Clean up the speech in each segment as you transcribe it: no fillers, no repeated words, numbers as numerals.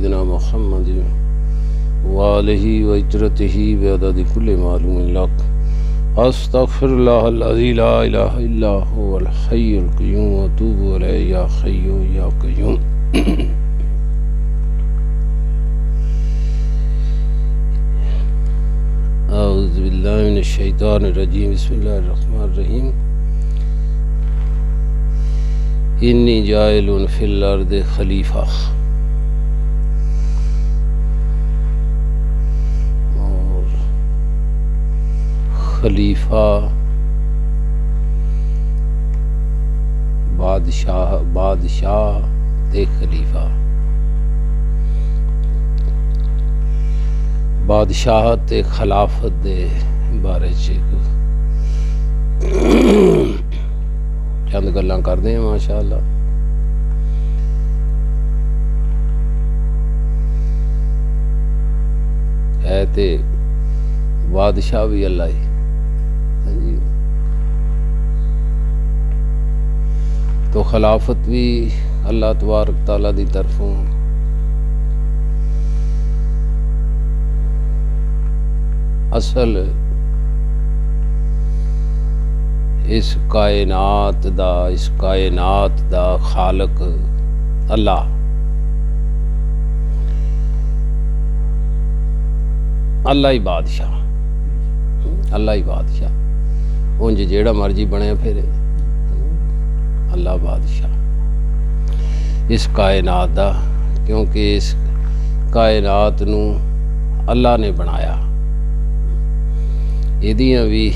सय्यिदना मुहम्मद व आलिहि व इतरतिहि व अदद कुल्लि मालूम लक अस्तगफिरुल्लाहल अज़ी ला इलाहा इल्ला हुवल हय्युल क़य्यूम व अतूबु इलैहि या हय्यु या क़य्यूम। औज़ु बिल्लाहि मिनश शैतानिर रजीम बिस्मिल्लाहिर रहमानिर रहीम। इन्नी जाइलुन फिल अर्दि खलीफा। और खलीफा बादशाह ते खलीफा। बादशाह ते खिलाफत दे बारे च चंद गल्लां करदे हैं माशाअल्लाह। है ते बादशाह भी अल्लाह ही। हाँ जी, तो खिलाफत भी अल्लाह तबारक तआला दी तरफों। असल इस कायनात दा खालक अल्लाह। अल्लाह ही बादशाह, अल्लाह ही बादशाह। उंज जेड़ा मर्जी बने फिरे, अल्लाह बादशाह इस कायनात दा, क्योंकि इस कायनात नू अल्लाह ने बनाया। इहदियां भी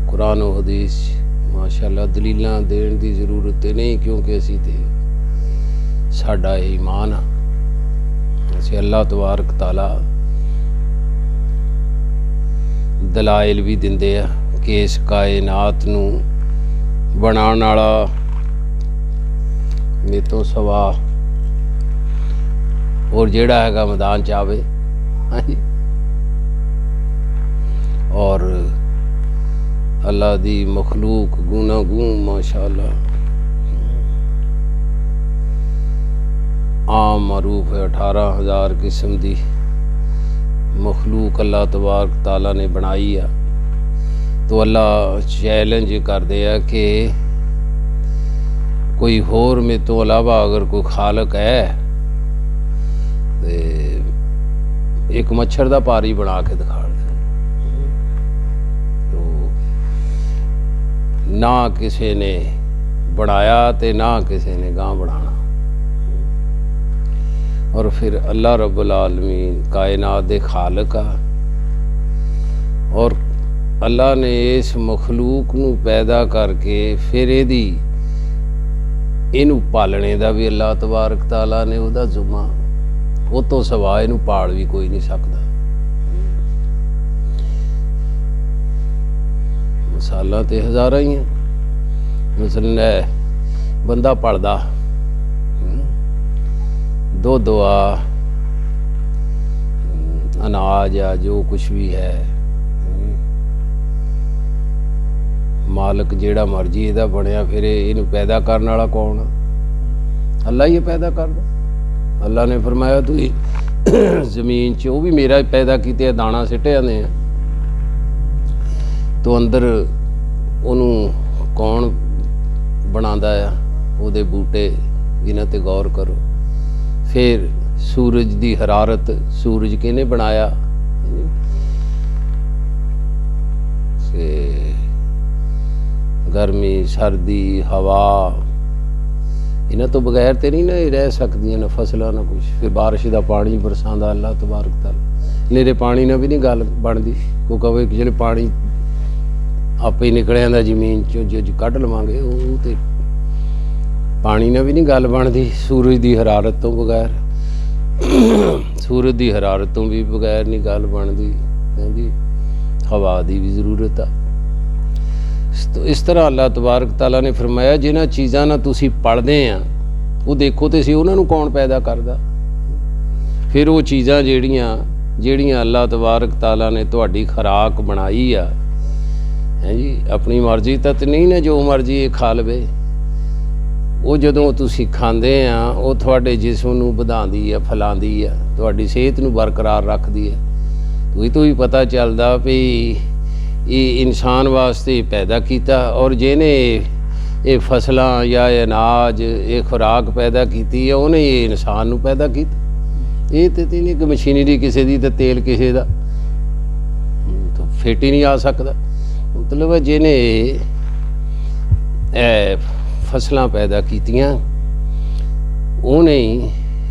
कुरान और हदीस माशाअल्लाह दलीलां देण दी जरूरत नहीं, क्योंकि असी ते साडा ईमान आ। असी अल्लाह तबारक तआला दलाइल भी दिंदे आ कि इस कायनात नू बनाउण वाला मेरे तो सवा और जेड़ा हैगा मैदान च आवे। और अल्लाह दी मखलूक गूनागूं माशाअल्लाह आम मरूफ है। 18,000 किस्म दी मखलूक अल्लाह तबारक तआला ने बनाई आ। तो अल्लाह चैलेंज करदे आ कि कोई होर में तो अलावा अगर कोई खालक है ते एक मच्छर दा पारी बना के दिखा दे। तो ना किसी ने बनाया ते ना किसी ने गां बनाना। और फिर अल्लाह रब्बुल आलमीन कायनात दे खालक आ। और अल्लाह ने इस मखलूक नू पैदा करके फिर इनू पालने दा भी अल्लाह तबारक तआला ने उहदा जुम्मा। वो तो सवा इनू पाल भी कोई नहीं सकता। मिसालां ते हज़ारां ही हैं। मसलन है बंदा पलदा दुध आ अनाज आ जो कुछ भी है, मालक जेड़ा मर्जी इहदा बनिया फिरे। इनू पैदा करने वाला कौन? अल्लाह ही पैदा करदा। अल्लाह ने फरमाया तू जमीन च भी मेरा पैदा किते दाना सिटे आने। तो अंदर उन्होंने कौन बनांदा आ? उहदे बूटे। इन्हां ते गौर करो। फिर सूरज दी हरारत, सूरज किहने बनाया? गर्मी सर्दी हवा इन्हां तो बगैर तो नहीं ना रह सकदियां ना फसलां ना कुछ। फिर बारिश का पानी बरसांदा अल्लाह तबारक तआला। नेरे पानी ना भी नहीं गल बनती। कोई कहे कि जो पानी आपे ही निकल आंदा जमीन चो जो कढ़ लवांगे वो तो पानी ना भी नहीं गल बनती। सूरज की हरारत तो बगैर, सूरज की हरारत तो भी बगैर नहीं गल बनती। हाँ जी, हवा की भी जरूरत आ। तो इस तरह अल्लाह तबारक तआला ने फरमाया जिन्हां चीज़ां नाल तुसीं पढ़दे आ वो देखो तो सी उन्हां नूं कौन पैदा करदा। फिर वो चीज़ां ਜਿਹੜੀਆਂ अल्लाह तबारक तआला ने तुहाडी खुराक बनाई आ, हैं जी, अपनी मर्जी तो नहीं ना जो मर्जी खा लवे। ਉਹ ਜਦੋਂ ਤੁਸੀਂ ਖਾਂਦੇ ਆ ਉਹ ਤੁਹਾਡੇ ਜਿਸਮ ਨੂੰ ਵਧਾਉਂਦੀ ਆ, ਫੈਲਾਉਂਦੀ ਆ, ਤੁਹਾਡੀ ਸਿਹਤ ਨੂੰ ਬਰਕਰਾਰ ਰੱਖਦੀ ਹੈ। ਤੋਂ ਹੀ ਪਤਾ ਚੱਲਦਾ ਵੀ ਇਹ ਇਨਸਾਨ ਵਾਸਤੇ ਪੈਦਾ ਕੀਤਾ, ਔਰ ਜਿਹਨੇ ਇਹ ਫਸਲਾਂ ਜਾਂ ਅਨਾਜ ਇਹ ਖੁਰਾਕ ਪੈਦਾ ਕੀਤੀ ਹੈ ਉਹਨੇ ਇਹ ਇਨਸਾਨ ਨੂੰ ਪੈਦਾ ਕੀਤਾ। ਇਹ ਤੇ ਨਹੀਂ ਕਿ ਮਸ਼ੀਨਰੀ ਕਿਸੇ ਦੀ ਤੇ ਤੇਲ ਕਿਸੇ ਦਾ, ਤਾਂ ਫਿੱਟ ਹੀ ਨਹੀਂ ਆ ਸਕਦਾ। ਮਤਲਬ ਜਿਹਨੇ ਫਸਲਾਂ ਪੈਦਾ ਕੀਤੀਆਂ ਉਹਨੇ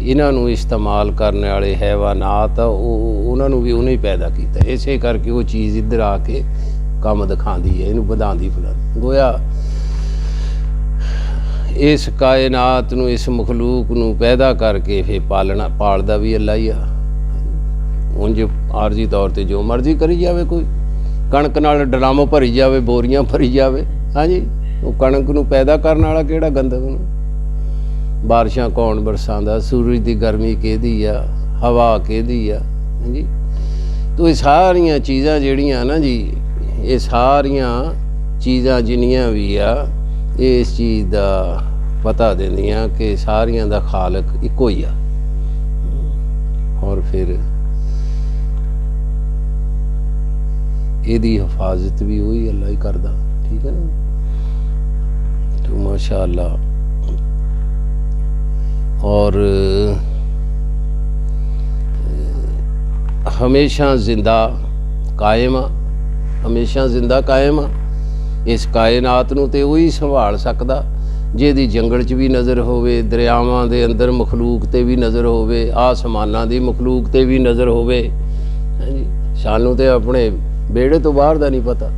ਇਹਨਾਂ ਨੂੰ ਇਸਤੇਮਾਲ ਕਰਨ ਵਾਲੇ ਹੈਵਾਨਾਤ ਉਹਨਾਂ ਨੂੰ ਵੀ ਉਹਨੇ ਹੀ ਪੈਦਾ ਕੀਤਾ। ਇਸੇ ਕਰਕੇ ਉਹ ਚੀਜ਼ ਇੱਧਰ ਆ ਕੇ ਕੰਮ ਦਿਖਾਉਂਦੀ ਹੈ, ਇਹਨੂੰ ਵਧਾਉਂਦੀ ਫੁਲਾਉਂਦੀ। ਗੋਇਆ ਇਸ ਕਾਇਨਾਤ ਨੂੰ, ਇਸ ਮਖਲੂਕ ਨੂੰ ਪੈਦਾ ਕਰਕੇ ਫਿਰ ਪਾਲਦਾ ਵੀ ਅੱਲਾ ਹੀ ਆ। ਉਂਝ ਆਰਜੀ ਤੌਰ ਤੇ ਜੋ ਮਰਜ਼ੀ ਕਰੀ ਜਾਵੇ, ਕੋਈ ਕਣਕ ਨਾਲ ਡਰਮ ਭਰੀ ਜਾਵੇ, ਬੋਰੀਆਂ ਭਰੀ ਜਾਵੇ, ਹਾਂਜੀ ਉਹ ਕਣਕ ਨੂੰ ਪੈਦਾ ਕਰਨ ਵਾਲਾ ਕਿਹੜਾ ਗੰਦਮ ਨੂੰ? ਬਾਰਿਸ਼ਾਂ ਕੌਣ ਬਰਸਾਉਂਦਾ? ਸੂਰਜ ਦੀ ਗਰਮੀ ਕਿਹਦੀ ਆ? ਹਵਾ ਕਿਹਦੀ ਆ? ਹਾਂਜੀ ਤੋ ਇਹ ਸਾਰੀਆਂ ਚੀਜ਼ਾਂ ਜਿਹੜੀਆਂ ਨਾ ਜੀ, ਇਹ ਸਾਰੀਆਂ ਚੀਜ਼ਾਂ ਜਿੰਨੀਆਂ ਵੀ ਆ ਇਸ ਚੀਜ਼ ਦਾ ਪਤਾ ਦਿੰਦੀਆਂ ਕਿ ਸਾਰੀਆਂ ਦਾ ਖਾਲਕ ਇੱਕੋ ਹੀ ਆ। ਔਰ ਫਿਰ ਇਹਦੀ ਹਿਫਾਜ਼ਤ ਵੀ ਉਹੀ ਅੱਲਾ ਹੀ ਕਰਦਾ। ਠੀਕ ਹੈ ਨਾ? तो माशाअल्लाह। और हमेशा जिंदा कायम आ, हमेशा जिंदा कायम आ। इस कायनात नूं ते वही संभाल सकदा ਜਿਹਦੀ जंगल च भी नज़र होवे, दरियावां दे अंदर मखलूक ते भी नज़र होवे, आसमानां दी मखलूक ते भी नज़र होवे। हाँ जी सानूं ते अपने बेड़े तो बाहर दा नहीं पता।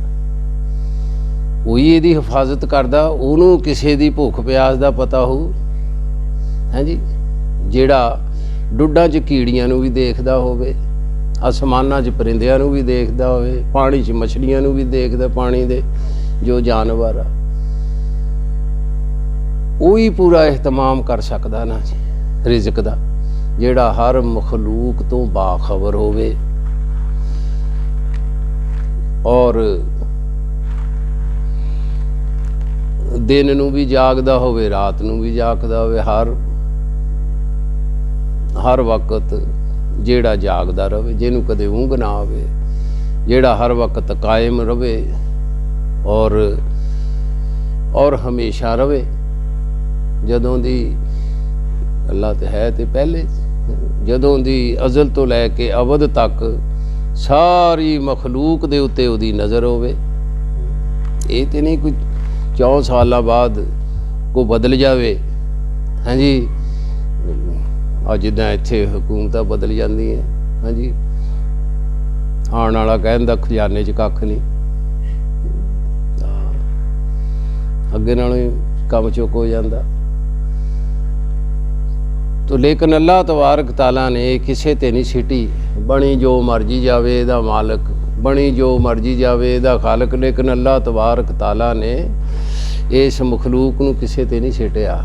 ਉਹੀ ਇਹਦੀ ਹਿਫਾਜ਼ਤ ਕਰਦਾ, ਉਹਨੂੰ ਕਿਸੇ ਦੀ ਭੁੱਖ ਪਿਆਸ ਦਾ ਪਤਾ ਹੋਊ। ਹਾਂਜੀ ਜਿਹੜਾ ਡੁੱਡਾਂ 'ਚ ਕੀੜੀਆਂ ਨੂੰ ਵੀ ਦੇਖਦਾ ਹੋਵੇ, ਅਸਮਾਨਾਂ 'ਚ ਪਰਿੰਦਿਆਂ ਨੂੰ ਵੀ ਦੇਖਦਾ ਹੋਵੇ, ਪਾਣੀ 'ਚ ਮਛਲੀਆਂ ਨੂੰ ਵੀ ਦੇਖਦਾ, ਪਾਣੀ ਦੇ ਜੋ ਜਾਨਵਰ ਆ, ਉਹੀ ਪੂਰਾ ਇhtਮਾਮ ਕਰ ਸਕਦਾ ਨਾ ਜੀ ਰਿਜ਼ਕ ਦਾ, ਜਿਹੜਾ ਹਰ ਮਖਲੂਕ ਤੋਂ ਬਾਖਬਰ ਹੋਵੇ। ਔਰ दिन नूं भी जागदा होवे, रात नूं भी जागदा होवे, हर वक्त जेड़ा जागदा रहे, जिन्हों कदे ऊँघ ना आवे, जेड़ा हर वक्त कायम रहे और हमेशा रहे। जदों दी अल्लाह ते है ते पहले, जदों दी अज़ल तो लैके अबद तक सारी मखलूक दे उत्ते उहदी नज़र होवे। ये तो नहीं कोई 4 साल बाद को बदल जाए। हाँ जी आ जिदा इत्थे हुकूमत बदल जाती है। हाँ जी आने वाला कहता खजाने च कख नहीं, अगे नालों कम चुक हो जाता। तो लेकिन अल्लाह तबारक ताला ने किसे ते नहीं सिटी, बनी जो मर्जी जावे इहदा मालक, बनी जो मर्जी जावे इहदा खालक, लेकिन अल्लाह तबारक ताला ने इस मखलूक नूं किसे ते नहीं सिटिया।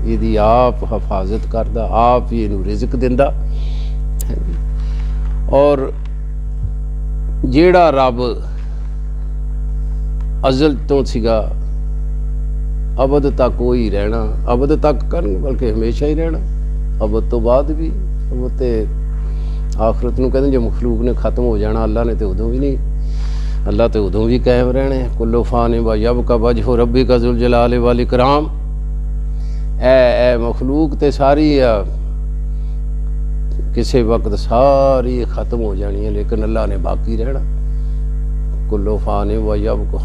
इहदी आप हिफाजत करदा, आप ही इहनूं रिज़क दिंदा। और जिहड़ा रब अज़ल तो सीगा अबद तक वही रहना, अबद तक करन बल्कि हमेशा ही रहना, अबद तो बाद भी। अबद ते आखरत नूं कहंदे जो मखलूक ने खत्म हो जाना, अल्लाह ने तो उदों भी नहीं, अल्लाह तो उदों भी कायम रहने। कुल्लो फान व यबका वजहु रब्बिका ज़ुल जलाल वल इकराम। ए मखलूक ते सारी किसी वक्त सारी ख़त्म हो जानी है, लेकिन अल्लाह ने बाकी रहना। कुल्लो फान व यबका,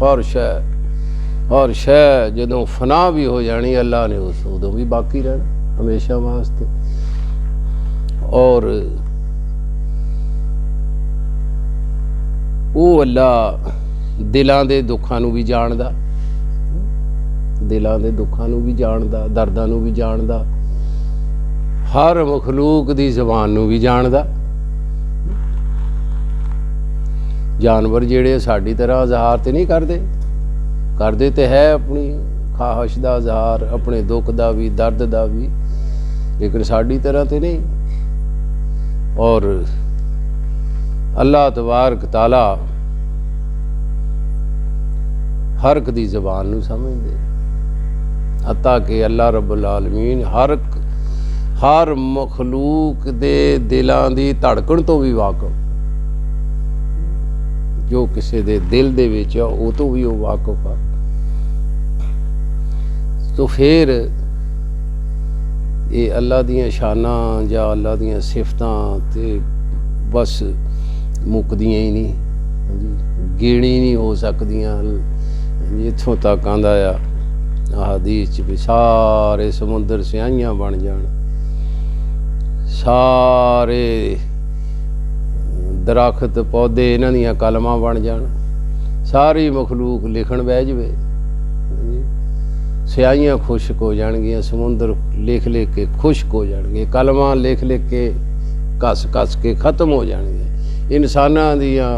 हर शै जदों फना भी हो जानी, अल्लाह ने उस उदों भी बाकी रहना हमेशा वास्ते। और ਉਹ ਅੱਲਾ ਦਿਲਾਂ ਦੇ ਦੁੱਖਾਂ ਨੂੰ ਵੀ ਜਾਣਦਾ, ਦਿਲਾਂ ਦੇ ਦੁੱਖਾਂ ਨੂੰ ਵੀ ਜਾਣਦਾ, ਦਰਦਾਂ ਨੂੰ ਵੀ ਜਾਣਦਾ, ਹਰ ਮਖਲੂਕ ਦੀ ਜ਼ਬਾਨ ਨੂੰ ਵੀ ਜਾਣਦਾ। ਜਾਨਵਰ ਜਿਹੜੇ ਸਾਡੀ ਤਰ੍ਹਾਂ ਇਜ਼ਹਾਰ ਤੇ ਨਹੀਂ ਕਰਦੇ, ਕਰਦੇ ਤੇ ਹੈ ਆਪਣੀ ਖਾਹਿਸ਼ ਦਾ ਇਜ਼ਹਾਰ, ਆਪਣੇ ਦੁੱਖ ਦਾ ਵੀ, ਦਰਦ ਦਾ ਵੀ, ਲੇਕਿਨ ਸਾਡੀ ਤਰ੍ਹਾਂ ਤੇ ਨਹੀਂ। ਔਰ अल्लाह तबारक ताला हर एक दी ज़बान नूं समझदे, हत्ता कि अल्लाह रब्बुल आलमीन हर मखलूक दे दिलां दी धड़कन तो भी वाकफ, जो किसी दे दिल दे विच आ वो तो भी वो वाकफ आ। तो फिर ये अल्लाह दियां शानां जां अल्लाह दियां सिफतां ते बस मुकदियां ही नहीं, गिणी नहीं हो सकदियां। इत्थों तक आंदा आ हदीस च भी सारे समुंदर स्याहियां बन जान, सारे दरख्त पौधे इन्हां दियां कलमां बन जान, सारी मखलूक लिखण बह जावे, स्याहियां खुश्क हो जाणगियां, समुंदर लिख लिख के खुश्क हो जाणगे, कलमां लिख लिख के घस घस के खत्म हो जाणगियां, इंसानां दियां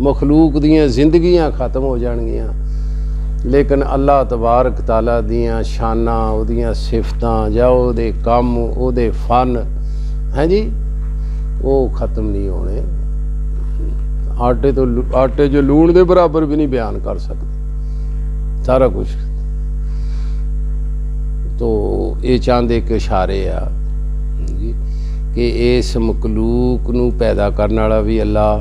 मखलूक दियां जिंदगियां खत्म हो जाणगियां। लेकिन अल्लाह तबारक तआला दियां शानां, उहदियां सिफतां जां उहदे कम, उहदे फन हैं जी, वो खत्म नहीं होने। आटे जो लूण दे बराबर भी नहीं बयान कर सकते सारा कुछ। तो ये चाहते कि इशारे आ कि इस मखलूक नूं पैदा करने वाला भी अल्लाह,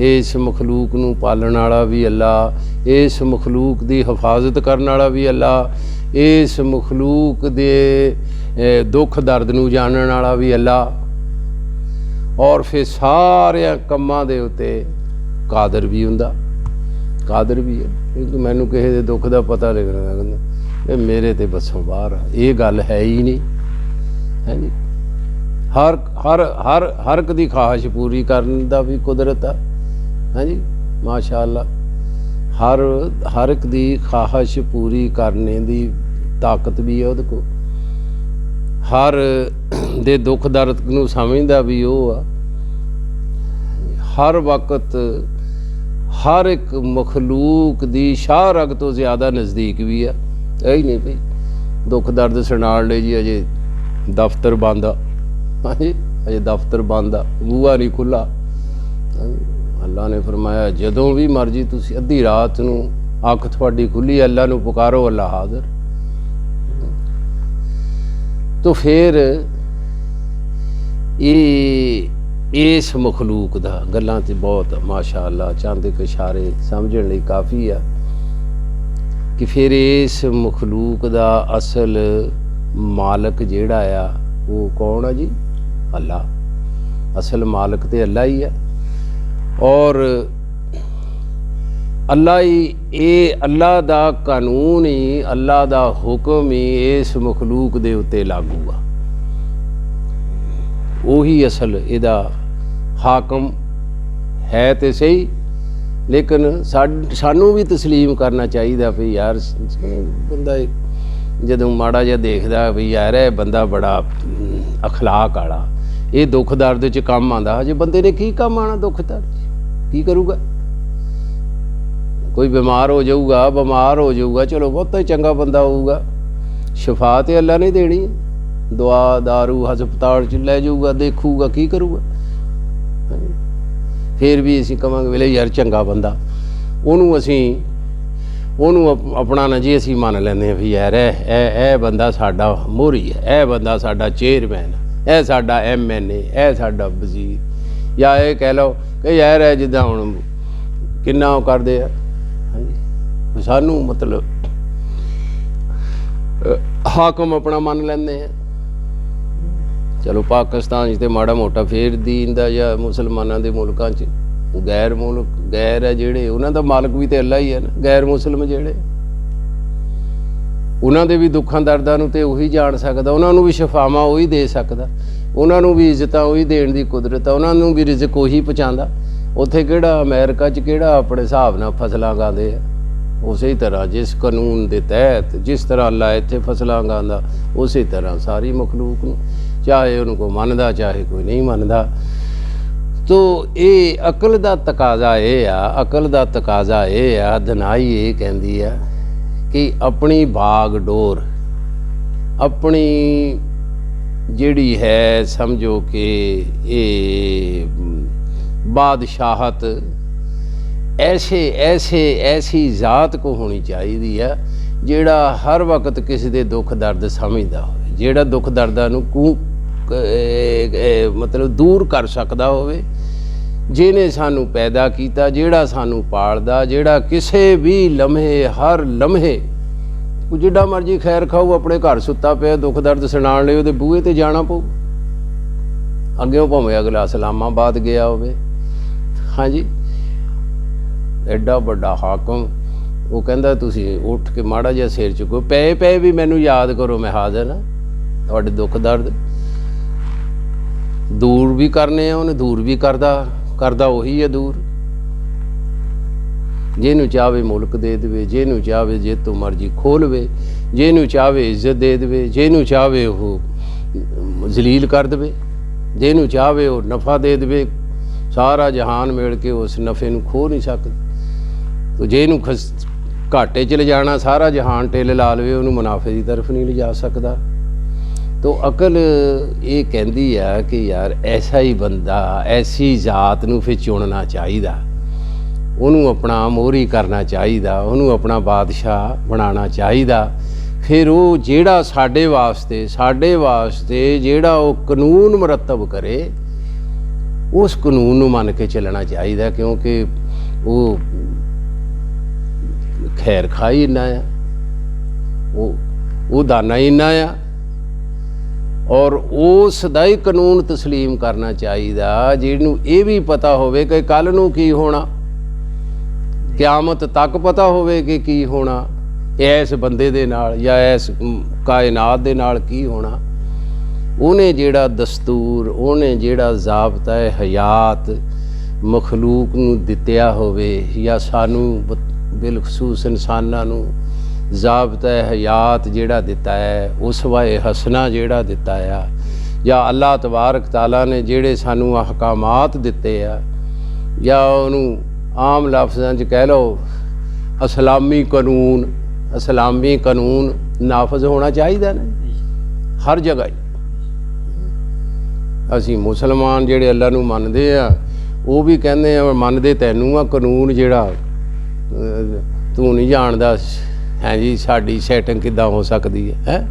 इस मखलूक नूं पालण वाला भी अल्लाह, इस मखलूक दी हिफाजत करने वाला भी अल्लाह, इस मखलूक दे दुख दर्द नूं जानण वाला भी अल्लाह, और फिर सारे कम्मां दे उत्ते कादर भी हुंदा, कादर भी है। क्योंकि मैनूं किसी दे दुख दा पता लगना कहंदा ये मेरे ते बसों बाहर आ, ये गल है ही नहीं, है जी। हर हर हर हर एक दी ख्वाहिश पूरी करने दा भी कुदरत आ, है जी, माशा अल्लाह। हर एक दी ख्वाहिश पूरी करने दी ताकत भी है उहदे कोल, हर दे दुख दर्द नूं समझदा भी वो आ, हर वक्त हर एक मखलूक दी शाह रग तो ज़्यादा नज़दीक भी है। यही नहीं भाई दुख दर्द सुनाण लई जी अजे दफ्तर बंद आ, हाँ जी, अजे दफ्तर बंद आ, बूहा नहीं खुला। अल्लाह ने फरमाया जदों भी मर्जी तुसीं अद्धी रात नूं अख तुहाडी खुली अल्लाह नूं पुकारो, अल्लाह हाज़र। तो फिर इस मखलूक दा गल्लां ते बहुत माशा अल्लाह चांदे के इशारे समझण लई काफ़ी आ कि फिर इस मखलूक दा असल मालक जिहड़ा आ वो कौन है जी? अल्लाह। असल मालक तो अल्लाह ही है, और अल्लाह ही, ये अल्लाह दा कानून ही, अल्लाह दा हुक्म ही इस मखलूक दे उत्ते लागू आ। ਉਹੀ ਅਸਲ ਇਹਦਾ ਹਾਕਮ ਹੈ ਤੇ ਸਹੀ, ਲੇਕਿਨ ਸਾਨੂੰ ਵੀ ਤਸਲੀਮ ਕਰਨਾ ਚਾਹੀਦਾ ਵੀ ਯਾਰ ਬੰਦਾ ਜਦੋਂ ਮਾੜਾ ਜਿਹਾ ਦੇਖਦਾ ਵੀ ਯਾਰ ਇਹ ਬੰਦਾ ਬੜਾ ਅਖਲਾਕ ਵਾਲਾ, ਇਹ ਦੁੱਖ ਦਰਦ 'ਚ ਕੰਮ ਆਉਂਦਾ। ਹਜੇ ਬੰਦੇ ਨੇ ਕੀ ਕੰਮ ਆਉਣਾ ਦੁੱਖ ਦਰਦ 'ਚ, ਕੀ ਕਰੂਗਾ? ਕੋਈ ਬਿਮਾਰ ਹੋ ਜਾਊਗਾ, ਚਲੋ ਬਹੁਤਾ ਚੰਗਾ ਬੰਦਾ ਹੋਊਗਾ, ਸ਼ਫਾ ਤੇ ਅੱਲਾ ਨੇ ਦੇਣੀ ਹੈ, दवा दारू हस्पताल च लै जाऊगा, देखूगा, की करूगा? फिर भी असीं कहांगे वे यार चंगा बंदा, ਉਹਨੂੰ ਆਪਣਾ ਨਾ ਜੀ ਅਸੀਂ ਮੰਨ ਲੈਂਦੇ ਹਾਂ ਵੀ ਯਾਰ ਇਹ ਬੰਦਾ ਸਾਡਾ ਮੋਹਰੀ ਹੈ, ਇਹ ਬੰਦਾ ਸਾਡਾ ਚੇਅਰਮੈਨ, ਇਹ ਸਾਡਾ MNA, ਇਹ ਸਾਡਾ ਵਜ਼ੀਰ, ਜਾਂ ਇਹ ਕਹਿ ਲਓ ਕਿ ਯਾਰ ਇਹ ਜਿੱਦਾਂ ਹੁਣ ਕਿੰਨਾ ਉਹ ਕਰਦੇ ਆ। ਹਾਂਜੀ, ਸਾਨੂੰ ਮਤਲਬ ਹਾਕਮ ਆਪਣਾ ਮੰਨ ਲੈਂਦੇ ਆ। चलो पाकिस्तान तो माड़ा मोटा फिर दीन का या मुसलमानों के मुल्कों गैर है जोड़े उन्हों का मालक भी तो अल्लाह ही है ना। गैर मुसलम जोड़े उन्होंने भी दुखों दर्दों तो उही जान सकता, उन्होंने भी शफावां उही दे सकता, उन्होंने भी इज्जत उही देने की कुदरत, उन्होंने भी रिजक उही पहुँचाता। उत्थे किहड़ा अमेरिका च किहड़ा अपने हिसाब नाल फसलां गांदे आ, उस तरह जिस कानून के तहत जिस तरह अल्लाह इत्थे फसलां गांदा उस तरह सारी मखलूक नूं, चाहे उनको मनदा चाहे कोई नहीं मनदा। तो ये अकल दा तकाजा ये आ, अकल दा तकाजा ये आ, धनाई ये कहंदी आ कि अपनी बागडोर अपनी जिहड़ी है समझो कि ये बादशाहत ऐसी ज़ात को होनी चाहिए है ਜਿਹੜਾ ਹਰ ਵਕਤ ਕਿਸੇ ਦੇ ਦੁੱਖ ਦਰਦ ਸਮਝਦਾ ਹੋਵੇ, ਜਿਹੜਾ ਦੁੱਖ ਦਰਦਾਂ ਨੂੰ ਮਤਲਬ ਦੂਰ ਕਰ ਸਕਦਾ ਹੋਵੇ, ਜਿਹਨੇ ਸਾਨੂੰ ਪੈਦਾ ਕੀਤਾ, ਜਿਹੜਾ ਸਾਨੂੰ ਪਾਲਦਾ, ਜਿਹੜਾ ਕਿਸੇ ਵੀ ਲਮਹੇ ਹਰ ਲਮਹੇ ਉਹ ਜਿੱਡਾ ਮਰਜੀ ਖੈਰ ਖਾਊ, ਆਪਣੇ ਘਰ ਸੁੱਤਾ ਪਿਆ ਦੁੱਖ ਦਰਦ ਸੁਣਾਉਣ ਲਈ ਉਹਦੇ ਬੂਹੇ ਤੇ ਜਾਣਾ ਪਊ, ਅੱਗਿਓਂ ਭਾਵੇਂ ਅਗਲਾ ਇਸਲਾਮਾਬਾਦ ਗਿਆ ਹੋਵੇ। ਹਾਂਜੀ, ਐਡਾ ਵੱਡਾ ਹਾਕਮ, ਉਹ ਕਹਿੰਦਾ ਤੁਸੀਂ ਉੱਠ ਕੇ ਮਾੜਾ ਜਿਹਾ ਸਿਰ ਚੁੱਕੋ, ਪਏ ਪਏ ਵੀ ਮੈਨੂੰ ਯਾਦ ਕਰੋ, ਮੈਂ ਹਾਜ਼ਰ ਹਾਂ। ਤੁਹਾਡੇ ਦੁੱਖ ਦਰਦ ਦੂਰ ਵੀ ਕਰਨੇ ਆ, ਉਹਨੇ ਦੂਰ ਵੀ ਕਰਦਾ ਉਹੀ ਹੈ ਦੂਰ। ਜਿਹਨੂੰ ਚਾਹਵੇ ਮੁਲਕ ਦੇ ਦੇਵੇ, ਜਿਹਨੂੰ ਚਾਹਵੇ ਜੇ ਤੋਂ ਮਰਜ਼ੀ ਖੋਲਵੇ, ਜਿਹਨੂੰ ਚਾਹਵੇ ਇੱਜ਼ਤ ਦੇ ਦੇਵੇ, ਜਿਹਨੂੰ ਚਾਹਵੇ ਉਹ ਜ਼ਲੀਲ ਕਰ ਦੇਵੇ, ਜਿਹਨੂੰ ਚਾਹਵੇ ਉਹ ਨਫਾ ਦੇ ਦੇਵੇ। ਸਾਰਾ ਜਹਾਨ ਮਿਲ ਕੇ ਉਸ ਨਫੇ ਨੂੰ ਖੋ ਨਹੀਂ ਸਕਦਾ। ਤੋ ਜਿਹਨੂੰ ਘਾਟੇ 'ਚ ਲਿਜਾਣਾ, ਸਾਰਾ ਜਹਾਨ ਟਿੱਲ ਲਾ ਲਵੇ, ਉਹਨੂੰ ਮੁਨਾਫੇ ਦੀ ਤਰਫ ਨਹੀਂ ਲਿਜਾ ਸਕਦਾ। ਤੋ ਅਕਲ ਇਹ ਕਹਿੰਦੀ ਆ ਕਿ ਯਾਰ ਐਸਾ ਹੀ ਬੰਦਾ, ਐਸੀ ਜ਼ਾਤ ਨੂੰ ਫਿਰ ਚੁਣਨਾ ਚਾਹੀਦਾ, ਉਹਨੂੰ ਆਪਣਾ ਮੋਹਰੀ ਕਰਨਾ ਚਾਹੀਦਾ, ਉਹਨੂੰ ਆਪਣਾ ਬਾਦਸ਼ਾਹ ਬਣਾਉਣਾ ਚਾਹੀਦਾ। ਫਿਰ ਉਹ ਜਿਹੜਾ ਸਾਡੇ ਵਾਸਤੇ ਜਿਹੜਾ ਉਹ ਕਾਨੂੰਨ ਮੁਰਤਬ ਕਰੇ, ਉਸ ਕਾਨੂੰਨ ਨੂੰ ਮੰਨ ਕੇ ਚੱਲਣਾ ਚਾਹੀਦਾ, ਕਿਉਂਕਿ ਉਹ ਖੈਰ ਖਾਈ ਇੰਨਾ ਆ, ਉਹ ਦਾਨਾ ਹੀ ਇੰਨਾ ਆ। ਔਰ ਉਸ ਦਾ ਹੀ ਕਾਨੂੰਨ ਤਸਲੀਮ ਕਰਨਾ ਚਾਹੀਦਾ, ਜਿਹਨੂੰ ਇਹ ਵੀ ਪਤਾ ਹੋਵੇ ਕਿ ਕੱਲ੍ਹ ਨੂੰ ਕੀ ਹੋਣਾ, ਕਿਆਮਤ ਤੱਕ ਪਤਾ ਹੋਵੇ ਕਿ ਕੀ ਹੋਣਾ, ਇਸ ਬੰਦੇ ਦੇ ਨਾਲ ਜਾਂ ਇਸ ਕਾਇਨਾਤ ਦੇ ਨਾਲ ਕੀ ਹੋਣਾ। ਉਹਨੇ ਜਿਹੜਾ ਦਸਤੂਰ, ਉਹਨੇ ਜਿਹੜਾ ਜ਼ਾਬਤਾ ਹੈ ਹਯਾਤ ਮਖਲੂਕ ਨੂੰ ਦਿੱਤਿਆ ਹੋਵੇ, ਜਾਂ ਸਾਨੂੰ ਬਿਲਖਸੂਸ ਇਨਸਾਨਾਂ ਨੂੰ ਜ਼ਾਬਤਾ ਹਯਾਤ ਜਿਹੜਾ ਦਿੱਤਾ ਹੈ, ਉਸਵਾ-ਏ ਹਸਨਾ ਜਿਹੜਾ ਦਿੱਤਾ ਆ, ਜਾਂ ਅੱਲਾਹ ਤਬਾਰਕ ਤਾਲਾ ਨੇ ਜਿਹੜੇ ਸਾਨੂੰ ਅਹਕਾਮਾਤ ਦਿੱਤੇ ਆ, ਜਾਂ ਉਹਨੂੰ ਆਮ ਲਫ਼ਜ਼ਾਂ 'ਚ ਕਹਿ ਲਓ ਇਸਲਾਮੀ ਕਾਨੂੰਨ ਨਾਫਜ਼ ਹੋਣਾ ਚਾਹੀਦਾ ਨਾ ਹਰ ਜਗ੍ਹਾ ਹੀ। ਅਸੀਂ ਮੁਸਲਮਾਨ ਜਿਹੜੇ ਅੱਲਾ ਨੂੰ ਮੰਨਦੇ ਆ, ਉਹ ਵੀ ਕਹਿੰਦੇ ਆ ਮੰਨਦੇ ਤੈਨੂੰ ਆ, ਕਾਨੂੰਨ ਜਿਹੜਾ ਤੂੰ ਨਹੀਂ ਜਾਣਦਾ ਹੈ ਜੀ, ਸਾਡੀ ਸੈਟਿੰਗ ਕਿੱਦਾਂ ਹੋ ਸਕਦੀ ਹੈ।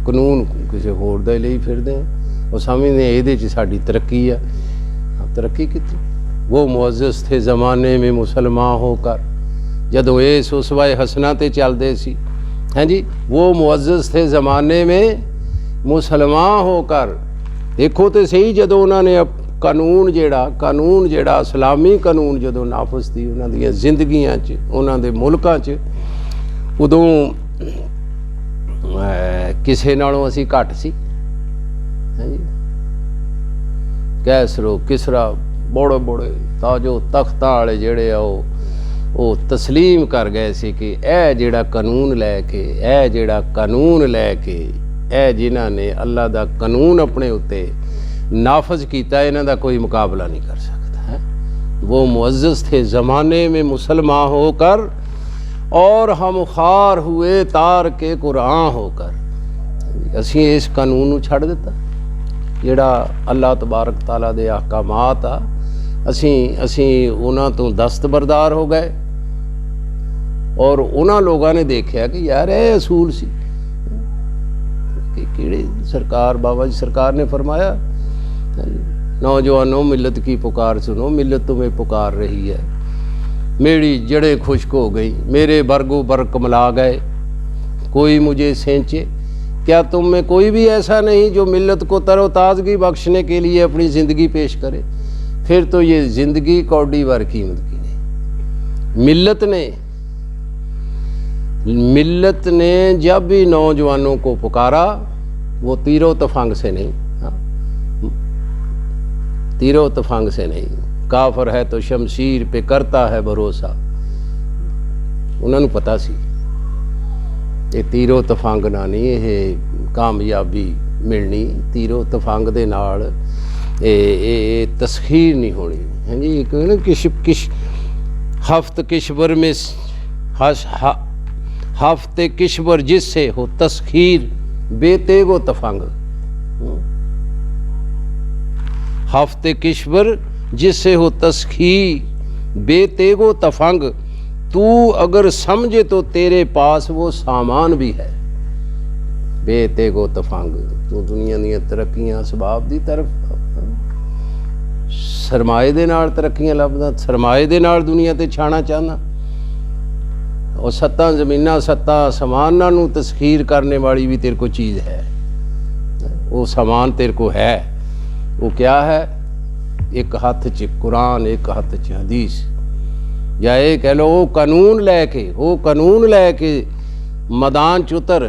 ਕਾਨੂੰਨ ਕਿਸੇ ਹੋਰ ਦਾ ਲਈ ਫਿਰਦੇ ਆ, ਉਹ ਸਮਝਦੇ ਇਹਦੇ 'ਚ ਸਾਡੀ ਤਰੱਕੀ ਆ। ਤਰੱਕੀ ਕੀਤੀ ਉਹ ਮੁਅੱਜ਼ਜ਼ ਥੇ ਜ਼ਮਾਨੇ ਮੇਂ ਮੁਸਲਮਾਨ ਹੋ ਕਰ, ਜਦੋਂ ਇਸ ਉਸਵਾ-ਏ ਹਸਨਾ 'ਤੇ ਚੱਲਦੇ ਸੀ। ਹਾਂਜੀ, ਉਹ ਮੁਅੱਜ਼ਜ਼ ਥੇ ਜ਼ਮਾਨੇ ਮੇਂ ਮੁਸਲਮਾਨ ਹੋ ਕਰ। ਦੇਖੋ ਤੇ ਸਹੀ, ਜਦੋਂ ਉਹਨਾਂ ਨੇ ਕਾਨੂੰਨ ਜਿਹੜਾ ਇਸਲਾਮੀ ਕਾਨੂੰਨ ਜਦੋਂ ਨਾਫਜ਼ ਸੀ ਉਹਨਾਂ ਦੀਆਂ ਜ਼ਿੰਦਗੀਆਂ 'ਚ, ਉਹਨਾਂ ਦੇ ਮੁਲਕਾਂ 'ਚ, ਉਦੋਂ ਕਿਸੇ ਨਾਲੋਂ ਅਸੀਂ ਘੱਟ ਸੀ। ਹਾਂਜੀ, ਕੈਸਰੋ ਕਿਸਰਾ ਬੜੇ ਤਾਜੋ ਤਖਤਾਂ ਵਾਲੇ ਜਿਹੜੇ ਆ ਉਹ ਤਸਲੀਮ ਕਰ ਗਏ ਸੀ ਕਿ ਇਹ ਜਿਹੜਾ ਕਾਨੂੰਨ ਲੈ ਕੇ ਇਹ ਜਿਨ੍ਹਾਂ ਨੇ ਅੱਲਾ ਦਾ ਕਾਨੂੰਨ ਆਪਣੇ ਉੱਤੇ नाफज किया, इन्हां दा कोई मुकाबला नहीं कर सकता है। वो मुअज़्ज़ज़ थे ज़माने में मुसलमान होकर और हम खार हुए तार के कुरान होकर। असी इस कानून नूं छड्ड दिता जिहड़ा अल्लाह तबारक ताला दे अहकामात आ, असी उन्हां तो दस्तबरदार हो गए और उन्हां लोगों ने देखा कि यार ये असूल सी कि किहड़ी सरकार, बाबा जी सरकार ने फरमाया नौजवानों मिल्लत की पुकार सुनो, मिल्लत तुम्हें पुकार रही है। मेरी जड़ें खुश्क हो गई, मेरे बरगो बर्क मिला गए, कोई मुझे सेंचे। क्या तुम में कोई भी ऐसा नहीं जो मिल्लत को तरोताज़गी बख्शने के लिए अपनी ज़िंदगी पेश करे? फिर तो ये ज़िंदगी कौड़ी वर कीमत की नहीं। मिल्लत ने जब भी नौजवानों को पुकारा, वो तीरों तफंग से नहीं, तीरों तफंग से नहीं। काफर है तो शमशीर पे करता है भरोसा। उन्होंने पता सी ये तीरों तफंग ना नहीं ये कामयाबी मिलनी, तीरों तफंग दे नाल तस्खीर नहीं होनी है जी। एक ना किश हफ्त किश्वर में हफ्ते किश्वर जिससे हो तस्खीर बेतेगो तफंग। हफ्ते किश्वर जिससे हो तस्खीर बेतेगो तफंग, तू अगर समझे तो तेरे पास वो सामान भी है। बेते को तफंग, तू दुनिया दी तरक्कियां असबाब दी तरफ सरमाए दे नाल तरक्कियां लभदा, सरमाए दे नाल दुनिया ते छाना चाहना। और सत्ता जमीना सत्ता समाना नू तस्खीर करने वाली भी तेरे को चीज़ है, वो सामान तेरे को है। वो क्या है? एक हाथ च कुरान, एक हाथ च हदीस, या ये कह लो वो कानून लैके मैदान च उतर।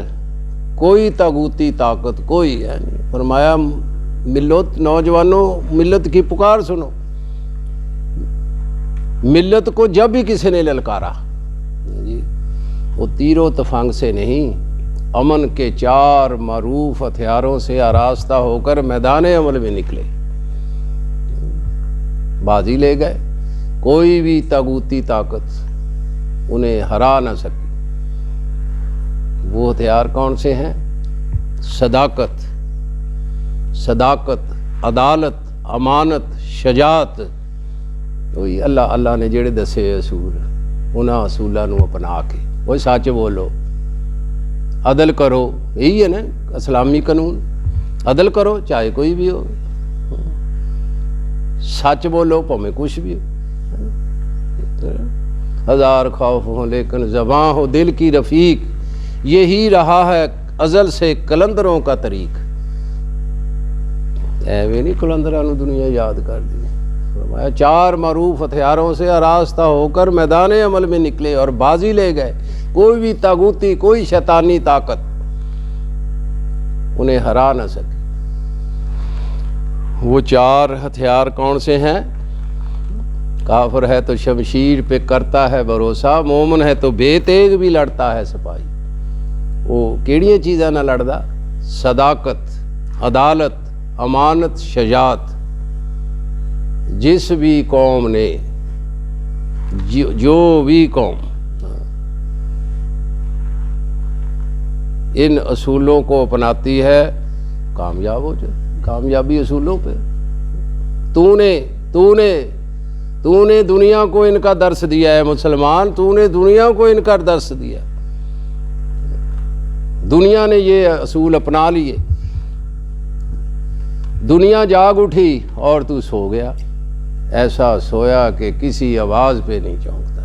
कोई तागूती ताकत कोई है नहीं। फरमाया मिल्लत, नौजवानों मिल्लत की पुकार सुनो। मिल्लत को जब भी किसी ने ललकारा जी, वो तीरों तफंग से नहीं, अमन के 4 मारूफ हथियारों से आरास्ता होकर मैदान अमल में निकले, बाजी ले गए। कोई भी तागूती ताकत उन्हें हरा ना सकी। वो हथियार कौन से हैं? सदाकत, अदालत, अमानत, शजात। वही अल्लाह ने जेड़े दसे असूल, उन्होंने असूलों को अपना के वो सच बोलो, अदल करो। यही है ना इस्लामी कानून, अदल करो चाहे कोई भी हो, सच बोलो भावें कुछ भी हो। हजार खौफ हो लेकिन ज़बां हो दिल की रफ़ीक, यही रहा है अज़ल से कलंदरों का तरीक। एवं नहीं कलंदरां नूं दुनिया याद कर दी। फरमाया 4 मारूफ हथियारों से आरास्ता होकर मैदान अमल में निकले और बाजी ले गए। कोई भी तागूती, कोई शैतानी ताकत उन्हें हरा ना सके। वो 4 हथियार कौन से हैं? काफिर है तो शमशीर पे करता है भरोसा, मोमिन है तो बेतेग भी लड़ता है सिपाही। वो केड़ियां चीज़ां नाल लड़दा? सदाकत, अदालत, अमानत, शजात। जिस भी कौम ने, जो भी कौम इन असूलों को अपनाती है कामयाब हो जाए। कामयाबी असूलों पे। तूने दुनिया को इनका दर्स दिया है मुसलमान, तूने दुनिया को इनका दर्स दिया। दुनिया ने ये असूल अपना लिए, दुनिया जाग उठी और तू सो गया। ऐसा सोया कि किसी आवाज पे नहीं चौंकता।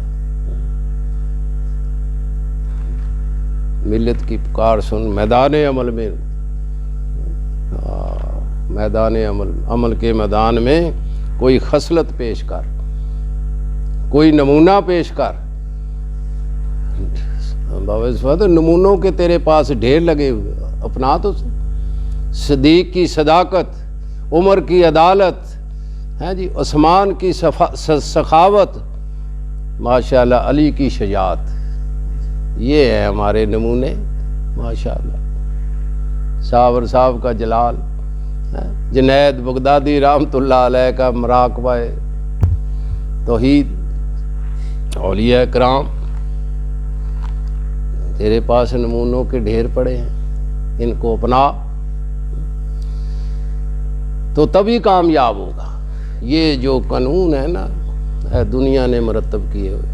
मिल्लत की पुकार सुन, मैदान अमल में, मैदान अमल के मैदान में कोई खसलत पेश कर, कोई नमूना पेश कर। बाबा नमूनों के तेरे पास ढेर लगे हुए, अपना तो। सदीक की सदाकत, उमर की अदालत है जी, उस्मान की सखावत, माशाल्लाह अली की शजात। ये है हमारे नमूने माशाल्लाह। सावर साहब का जलाल, जुनैद बगदादी रहमतुल्लाह अलैह का मराकबा तौहीद, औलिया कराम। तेरे पास नमूनों के ढेर पड़े हैं, इनको अपना तो तभी कामयाब होगा। ये जो कानून है ना दुनिया ने मरतब किए हुए,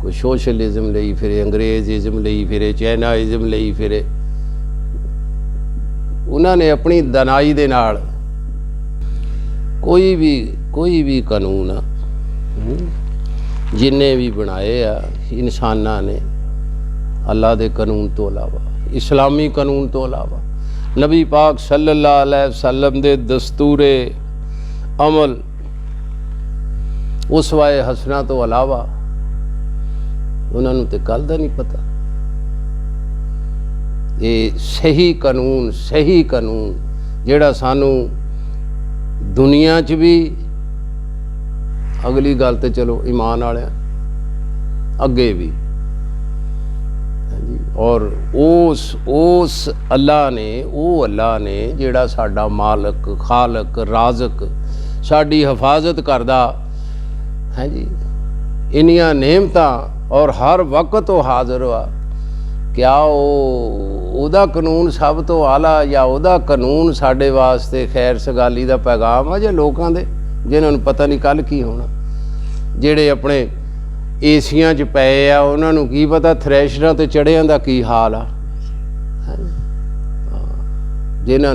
कोई सोशलिज्म ले फिरे, अंग्रेजिज्म ले फिरे, चाइनाइज्म ले फिरे, उन्होंने अपनी दनाई दे नाल कोई भी कानून जिन्ने भी बनाए आ इंसाना ने अल्लाह दे कानून तो अलावा, इस्लामी कानून तो अलावा, नबी पाक सल्लल्लाहु अलैहि वसल्लम दे दस्तूरे अमल, उसवाए हसना तो अलावा उन्होंने तो गल दा नहीं पता। ये सही कानून जेड़ा सानू दुनिया च भी, अगली गल तो चलो ईमान वाले अगे भी, और उस अल्लाह ने जेड़ा साडा मालक, खालक, राज़क, साडी हिफाजत करदा है जी, इन्नियां नेमतां और हर वक्त वो हाज़र हुआ। क्या ओदा कानून सब तो आला, या ओदा कानून साडे वास्ते खैर सगाली दा पैगाम है, या लोकां दे जिन्हां नूं पता नहीं कल की होना, जेड़े अपने ਏਸੀਆਂ 'ਚ ਪਏ ਆ, ਉਹਨਾਂ ਨੂੰ ਕੀ ਪਤਾ ਥ੍ਰੈਸ਼ਰਾਂ ਤੇ ਚੜ੍ਹਿਆਂ ਦਾ ਕੀ ਹਾਲ ਆ। ਜਿਨ੍ਹਾਂ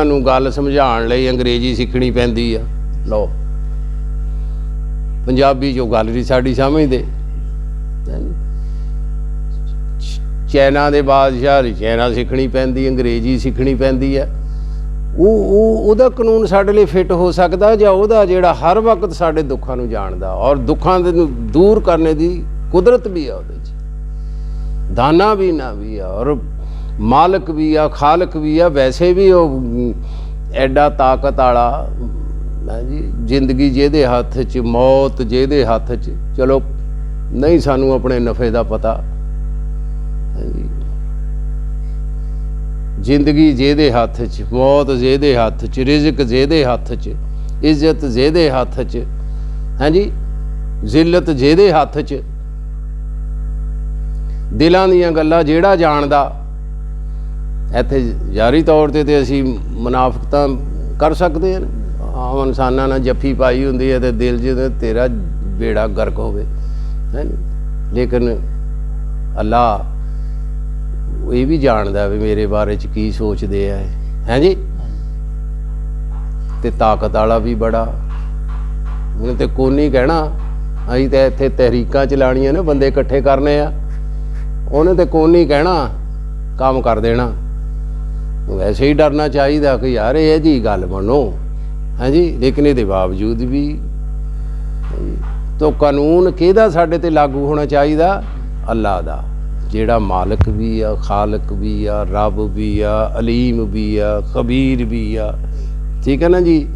ਨੂੰ ਗੱਲ ਸਮਝਾਉਣ ਲਈ ਅੰਗਰੇਜ਼ੀ ਸਿੱਖਣੀ ਪੈਂਦੀ ਆ, ਲਓ ਪੰਜਾਬੀ 'ਚੋਂ ਗੱਲ ਨਹੀਂ ਸਾਡੀ ਸਮਝਦੇ। ਚਾਈਨਾ ਦੇ ਬਾਦਸ਼ਾਹ ਦੀ ਚਾਈਨਾ ਸਿੱਖਣੀ ਪੈਂਦੀ, ਅੰਗਰੇਜ਼ੀ ਸਿੱਖਣੀ ਪੈਂਦੀ ਹੈ। ਉਹਦਾ ਕਾਨੂੰਨ ਸਾਡੇ ਲਈ ਫਿੱਟ ਹੋ ਸਕਦਾ ਜਾਂ ਉਹਦਾ ਜਿਹੜਾ ਹਰ ਵਕਤ ਸਾਡੇ ਦੁੱਖਾਂ ਨੂੰ ਜਾਣਦਾ ਔਰ ਦੁੱਖਾਂ ਦੇ ਨੂੰ ਦੂਰ ਕਰਨੇ ਦੀ ਕੁਦਰਤ ਵੀ ਆ, ਉਹਦੇ 'ਚ ਦਾਨਾ ਵੀ ਨਾ ਵੀ ਆ ਔਰ ਮਾਲਕ ਵੀ ਆ, ਖਾਲਕ ਵੀ ਆ। ਵੈਸੇ ਵੀ ਉਹ ਐਡਾ ਤਾਕਤ ਵਾਲਾ ਜੀ, ਜ਼ਿੰਦਗੀ ਜਿਹਦੇ ਹੱਥ 'ਚ, ਮੌਤ ਜਿਹਦੇ ਹੱਥ 'ਚ। ਚਲੋ ਨਹੀਂ ਸਾਨੂੰ ਆਪਣੇ ਨਫੇ ਦਾ ਪਤਾ, ਜ਼ਿੰਦਗੀ ਜਿਹਦੇ ਹੱਥ 'ਚ, ਮੌਤ ਜਿਹਦੇ ਹੱਥ 'ਚ, ਰਿਜ਼ਕ ਜਿਹਦੇ ਹੱਥ 'ਚ, ਇੱਜ਼ਤ ਜਿਹਦੇ ਹੱਥ 'ਚ, ਹਾਂਜੀ ਜ਼ਿਲਤ ਜਿਹਦੇ ਹੱਥ 'ਚ, ਦਿਲਾਂ ਦੀਆਂ ਗੱਲਾਂ ਜਿਹੜਾ ਜਾਣਦਾ। ਇੱਥੇ ਜ਼ਾਹਰੀ ਤੌਰ 'ਤੇ ਅਸੀਂ ਮੁਨਾਫਕਤਾਂ ਕਰ ਸਕਦੇ ਹਾਂ, ਆਮ ਇਨਸਾਨਾਂ ਨਾਲ ਜੱਫੀ ਪਾਈ ਹੁੰਦੀ ਹੈ ਅਤੇ ਦਿਲ 'ਚ ਤੇਰਾ ਬੇੜਾ ਗਰਕ ਹੋਵੇ, ਹੈ। ਲੇਕਿਨ ਅੱਲਾ ਇਹ ਵੀ ਜਾਣਦਾ ਵੀ ਮੇਰੇ ਬਾਰੇ 'ਚ ਕੀ ਸੋਚਦੇ ਆ, ਹੈ ਜੀ। ਅਤੇ ਤਾਕਤ ਵਾਲਾ ਵੀ ਬੜਾ। ਉਹਨੇ ਤਾਂ ਕੋਈ ਨਹੀਂ ਕਹਿਣਾ ਅਸੀਂ ਤਾਂ ਇੱਥੇ ਤਹਿਰੀਕਾਂ ਚਲਾਉਣੀਆਂ ਨੇ, ਬੰਦੇ ਇਕੱਠੇ ਕਰਨੇ ਆ। ਉਹਨੇ ਤਾਂ ਕੋਈ ਨਹੀਂ ਕਹਿਣਾ, ਕੰਮ ਕਰ ਦੇਣਾ। ਵੈਸੇ ਹੀ ਡਰਨਾ ਚਾਹੀਦਾ ਕਿ ਯਾਰ ਇਹ ਜਿਹੀ ਗੱਲ ਮੰਨੋ, ਹੈ ਜੀ। ਲੇਕਿਨ ਇਹਦੇ ਬਾਵਜੂਦ ਵੀ ਤਾਂ ਕਾਨੂੰਨ ਕਿਹਦਾ ਸਾਡੇ 'ਤੇ ਲਾਗੂ ਹੋਣਾ ਚਾਹੀਦਾ? ਅੱਲਾ ਦਾ, ਜਿਹੜਾ ਮਾਲਕ ਵੀ ਆ, ਖਾਲਕ ਵੀ ਆ, ਰੱਬ ਵੀ ਆ, ਅਲੀਮ ਵੀ ਆ, ਖਬੀਰ ਵੀ ਆ, ਠੀਕ ਹੈ ਨਾ ਜੀ।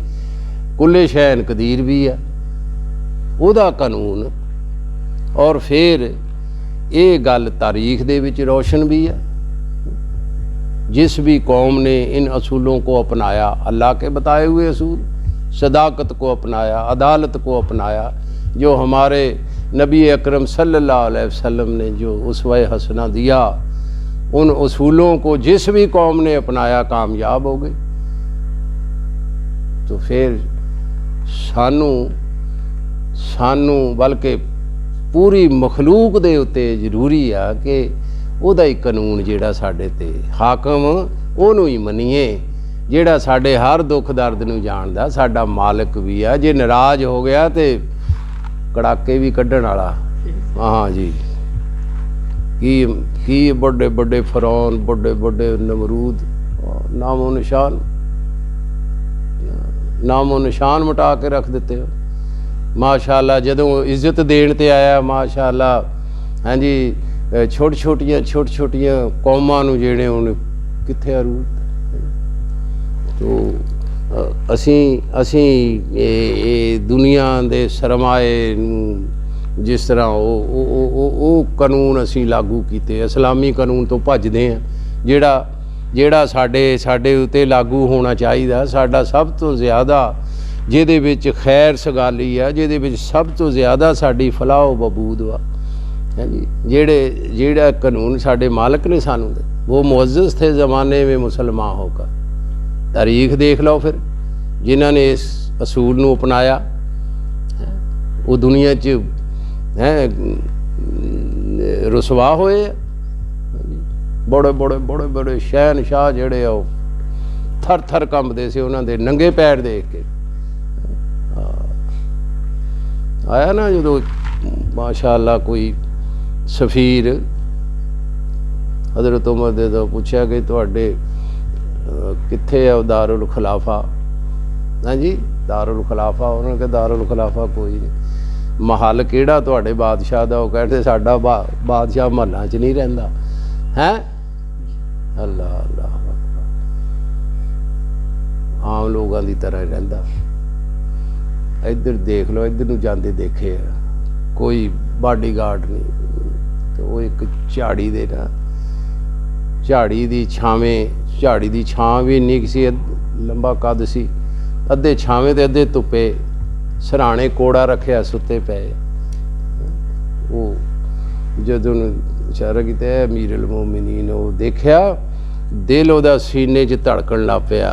ਕੁੱਲੇ ਸ਼ੈਨ ਕਦੀਰ ਵੀ ਆ, ਉਹਦਾ ਕਾਨੂੰਨ। ਔਰ ਫਿਰ ਇਹ ਗੱਲ ਤਾਰੀਖ ਦੇ ਵਿੱਚ ਰੋਸ਼ਨ ਵੀ ਹੈ। जिस भी कौम ने इन असूलों को अपनाया, अल्लाह के बताए हुए असूल, सदाकत को अपनाया, अदालत को अपनाया, जो हमारे नबी अकरम सल्लल्लाहु अलैहि वसल्लम ने जो उसवा हसना दिया, उन असूलों को जिस भी कौम ने अपनाया कामयाब हो गई। तो फिर सानू बल्कि पूरी मखलूक दे उत्ते जरूरी आ कि ਉਹਦਾ ਹੀ ਕਾਨੂੰਨ ਜਿਹੜਾ ਸਾਡੇ 'ਤੇ ਹਾਕਮ, ਉਹਨੂੰ ਹੀ ਮੰਨੀਏ, ਜਿਹੜਾ ਸਾਡੇ ਹਰ ਦੁੱਖ ਦਰਦ ਨੂੰ ਜਾਣਦਾ, ਸਾਡਾ ਮਾਲਕ ਵੀ ਆ। ਜੇ ਨਾਰਾਜ਼ ਹੋ ਗਿਆ ਤੇ ਕੜਾਕੇ ਵੀ ਕੱਢਣ ਵਾਲਾ। ਹਾਂ ਜੀ, ਕੀ ਵੱਡੇ ਵੱਡੇ ਫਰੌਨ, ਵੱਡੇ ਵੱਡੇ ਨਮਰੂਦ, ਨਾਮੋ ਨਿਸ਼ਾਨ ਮਿਟਾ ਕੇ ਰੱਖ ਦਿੱਤੇ। ਮਾਸ਼ਾ ਅੱਲਾ, ਜਦੋਂ ਇੱਜ਼ਤ ਦੇਣ 'ਤੇ ਆਇਆ, ਮਾਸ਼ਾ ਅੱਲਾ, ਹਾਂਜੀ, ਛੋਟੀਆਂ ਕੌਮਾਂ ਨੂੰ ਜਿਹੜੇ ਹੁਣ ਕਿੱਥੇ ਅਰੂਦ। ਤੋ ਅਸੀਂ ਇਹ ਦੁਨੀਆ ਦੇ ਸਰਮਾਏ ਨੂੰ ਜਿਸ ਤਰ੍ਹਾਂ ਉਹ ਕਾਨੂੰਨ ਅਸੀਂ ਲਾਗੂ ਕੀਤੇ, ਇਸਲਾਮੀ ਕਾਨੂੰਨ ਤੋਂ ਭੱਜਦੇ ਹਾਂ, ਜਿਹੜਾ ਸਾਡੇ ਉੱਤੇ ਲਾਗੂ ਹੋਣਾ ਚਾਹੀਦਾ। ਸਾਡਾ ਸਭ ਤੋਂ ਜ਼ਿਆਦਾ ਜਿਹਦੇ ਵਿੱਚ ਖੈਰ ਸਗਾਲੀ ਆ, ਜਿਹਦੇ ਵਿੱਚ ਸਭ ਤੋਂ ਜ਼ਿਆਦਾ ਸਾਡੀ ਫਲਾਹ ਬਬੂਦ ਵਾ, है जी। जेड़ा कानून साढ़े मालिक ने सानू दे, वो मुअज़्ज़ज़ थे ज़माने में मुसलमान होकर। तारीख देख लो फिर, जिन्हों ने इस असूल नू अपनाया, वो दुनिया च रुसवा होए। बड़े बड़े बड़े बड़े शहनशाह जेड़े थर थर कंबदे से उन्होंने नंगे पैर देख के। आया ना जो माशा अल्लाह कोई सफ़ीर हज़रत उमर दे तो पूछा कि तुहाडे कित्थे है दारुल खिलाफा? हाँ जी, दारुल खिलाफा। उन्होंने कहा दारुल खिलाफा कोई नहीं। महल किहड़ा तुहाडे बादशाह दा? वो कहते साडा बादशाह महलों च नहीं रहिंदा है। अल्लाह अल्लाह अकबर, आम लोगों की तरह रहिंदा। इधर देख लो, इधर नूं जांदे देखे कोई बाडी गार्ड नहीं। तो वो एक झाड़ी दे ना, झाड़ी दी छां भी इन्नी सी, लंबा कद सी, अद्धे छावें ते अद्धे धुप्पे, सराणे कोड़ा रखिया, सुते पे। वो जदों इशारा किया अमीर अल मोमिनीन, वो देखिया, दिल उहदा सीने च धड़कन लग पिया।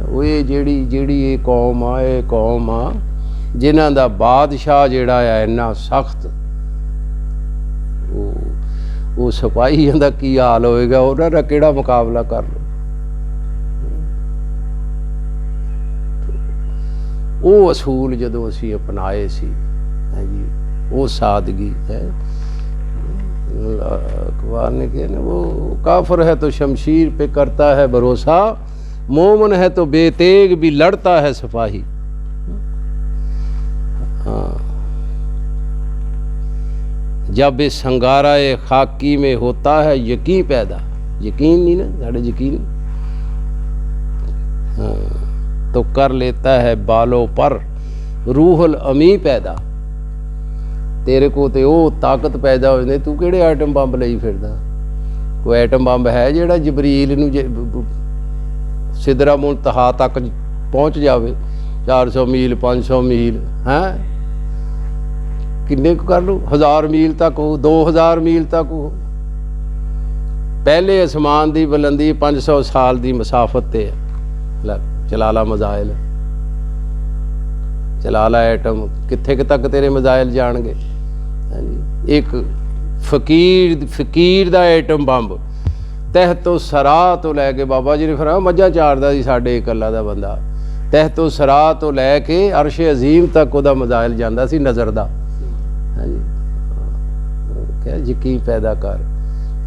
वो ये जेड़ी ये कौम आ ਜਿਨ੍ਹਾਂ ਦਾ ਬਾਦਸ਼ਾਹ ਜਿਹੜਾ ਆ ਇੰਨਾ ਸਖਤ, ਉਹ ਸਿਪਾਹੀਆਂ ਦਾ ਕੀ ਹਾਲ ਹੋਏਗਾ, ਉਹਨਾਂ ਦਾ ਕਿਹੜਾ ਮੁਕਾਬਲਾ ਕਰ ਲਓ। ਉਹ ਅਸੂਲ ਜਦੋਂ ਅਸੀਂ ਅਪਣਾਏ ਸੀ ਜੀ, ਉਹ ਸਾਦਗੀ ਹੈ। अखबार ने कहा ना, वो काफिर है तो शमशीर पे करता है भरोसा, मोमन है तो बेतेग भी लड़ता है सिपाही। हाँ, जब इस संगाराए खाकी में होता है यकीन पैदा, यकीन नहीं ना साढ़े यकीन, हाँ, तो कर लेता है बालों पर रूहुल अमी पैदा। तेरे को तो वो ताकत पैदा हो जाती, तू किहड़े आइटम बंब ਲਈ ਫਿਰਦਾ? कोई आइटम बंब है ਜਿਹੜਾ ਜਬਰੀਲ ਨੂੰ ਸਿਦਰਾ ਮੁਨਤਹਾ ਤੱਕ ਪਹੁੰਚ ਜਾਵੇ? 400 ਮੀਲ 500 ਮੀਲ ਹੈ, ਕਿੰਨੇ ਕੁ ਕਰ ਲਓ? 1000 ਮੀਲ ਤੱਕ ਹੋ, 2000 ਮੀਲ ਤੱਕ ਹੋ। ਪਹਿਲੇ ਅਸਮਾਨ ਦੀ ਬੁਲੰਦੀ 500 ਸਾਲ ਦੀ ਮਸਾਫਤ ਤੇ ਹੈ। ਲੈ ਚਲਾ ਲਾ ਮਜ਼ਾਇਲ, ਚਲਾ ਲਾ ਐਟਮ, ਕਿੱਥੇ ਤੱਕ ਤੇਰੇ ਮਜ਼ਾਇਲ ਜਾਣਗੇ? ਹਾਂਜੀ, ਇੱਕ ਫਕੀਰ ਦਾ ਐਟਮ ਬੰਬ ਤਹਿਤੋਂ ਸਰਾਹ ਤੋਂ ਲੈ ਕੇ, ਬਾਬਾ ਜੀ ਨੇ ਫਿਰ ਮੱਝਾਂ ਚਾਰਦਾ ਸੀ ਸਾਡੇ ਇਕੱਲਾ ਦਾ ਬੰਦਾ, ਤਹਿਤੋਂ ਸਰਾਹ ਤੋਂ ਲੈ ਕੇ ਅਰਸ਼ ਅਜ਼ੀਮ ਤੱਕ ਉਹਦਾ ਮਜ਼ਾਇਲ ਜਾਂਦਾ ਸੀ ਨਜ਼ਰ ਦਾ। ਹਾਂਜੀ, ਕਿਹਾ ਯਕੀਨ ਪੈਦਾ ਕਰ।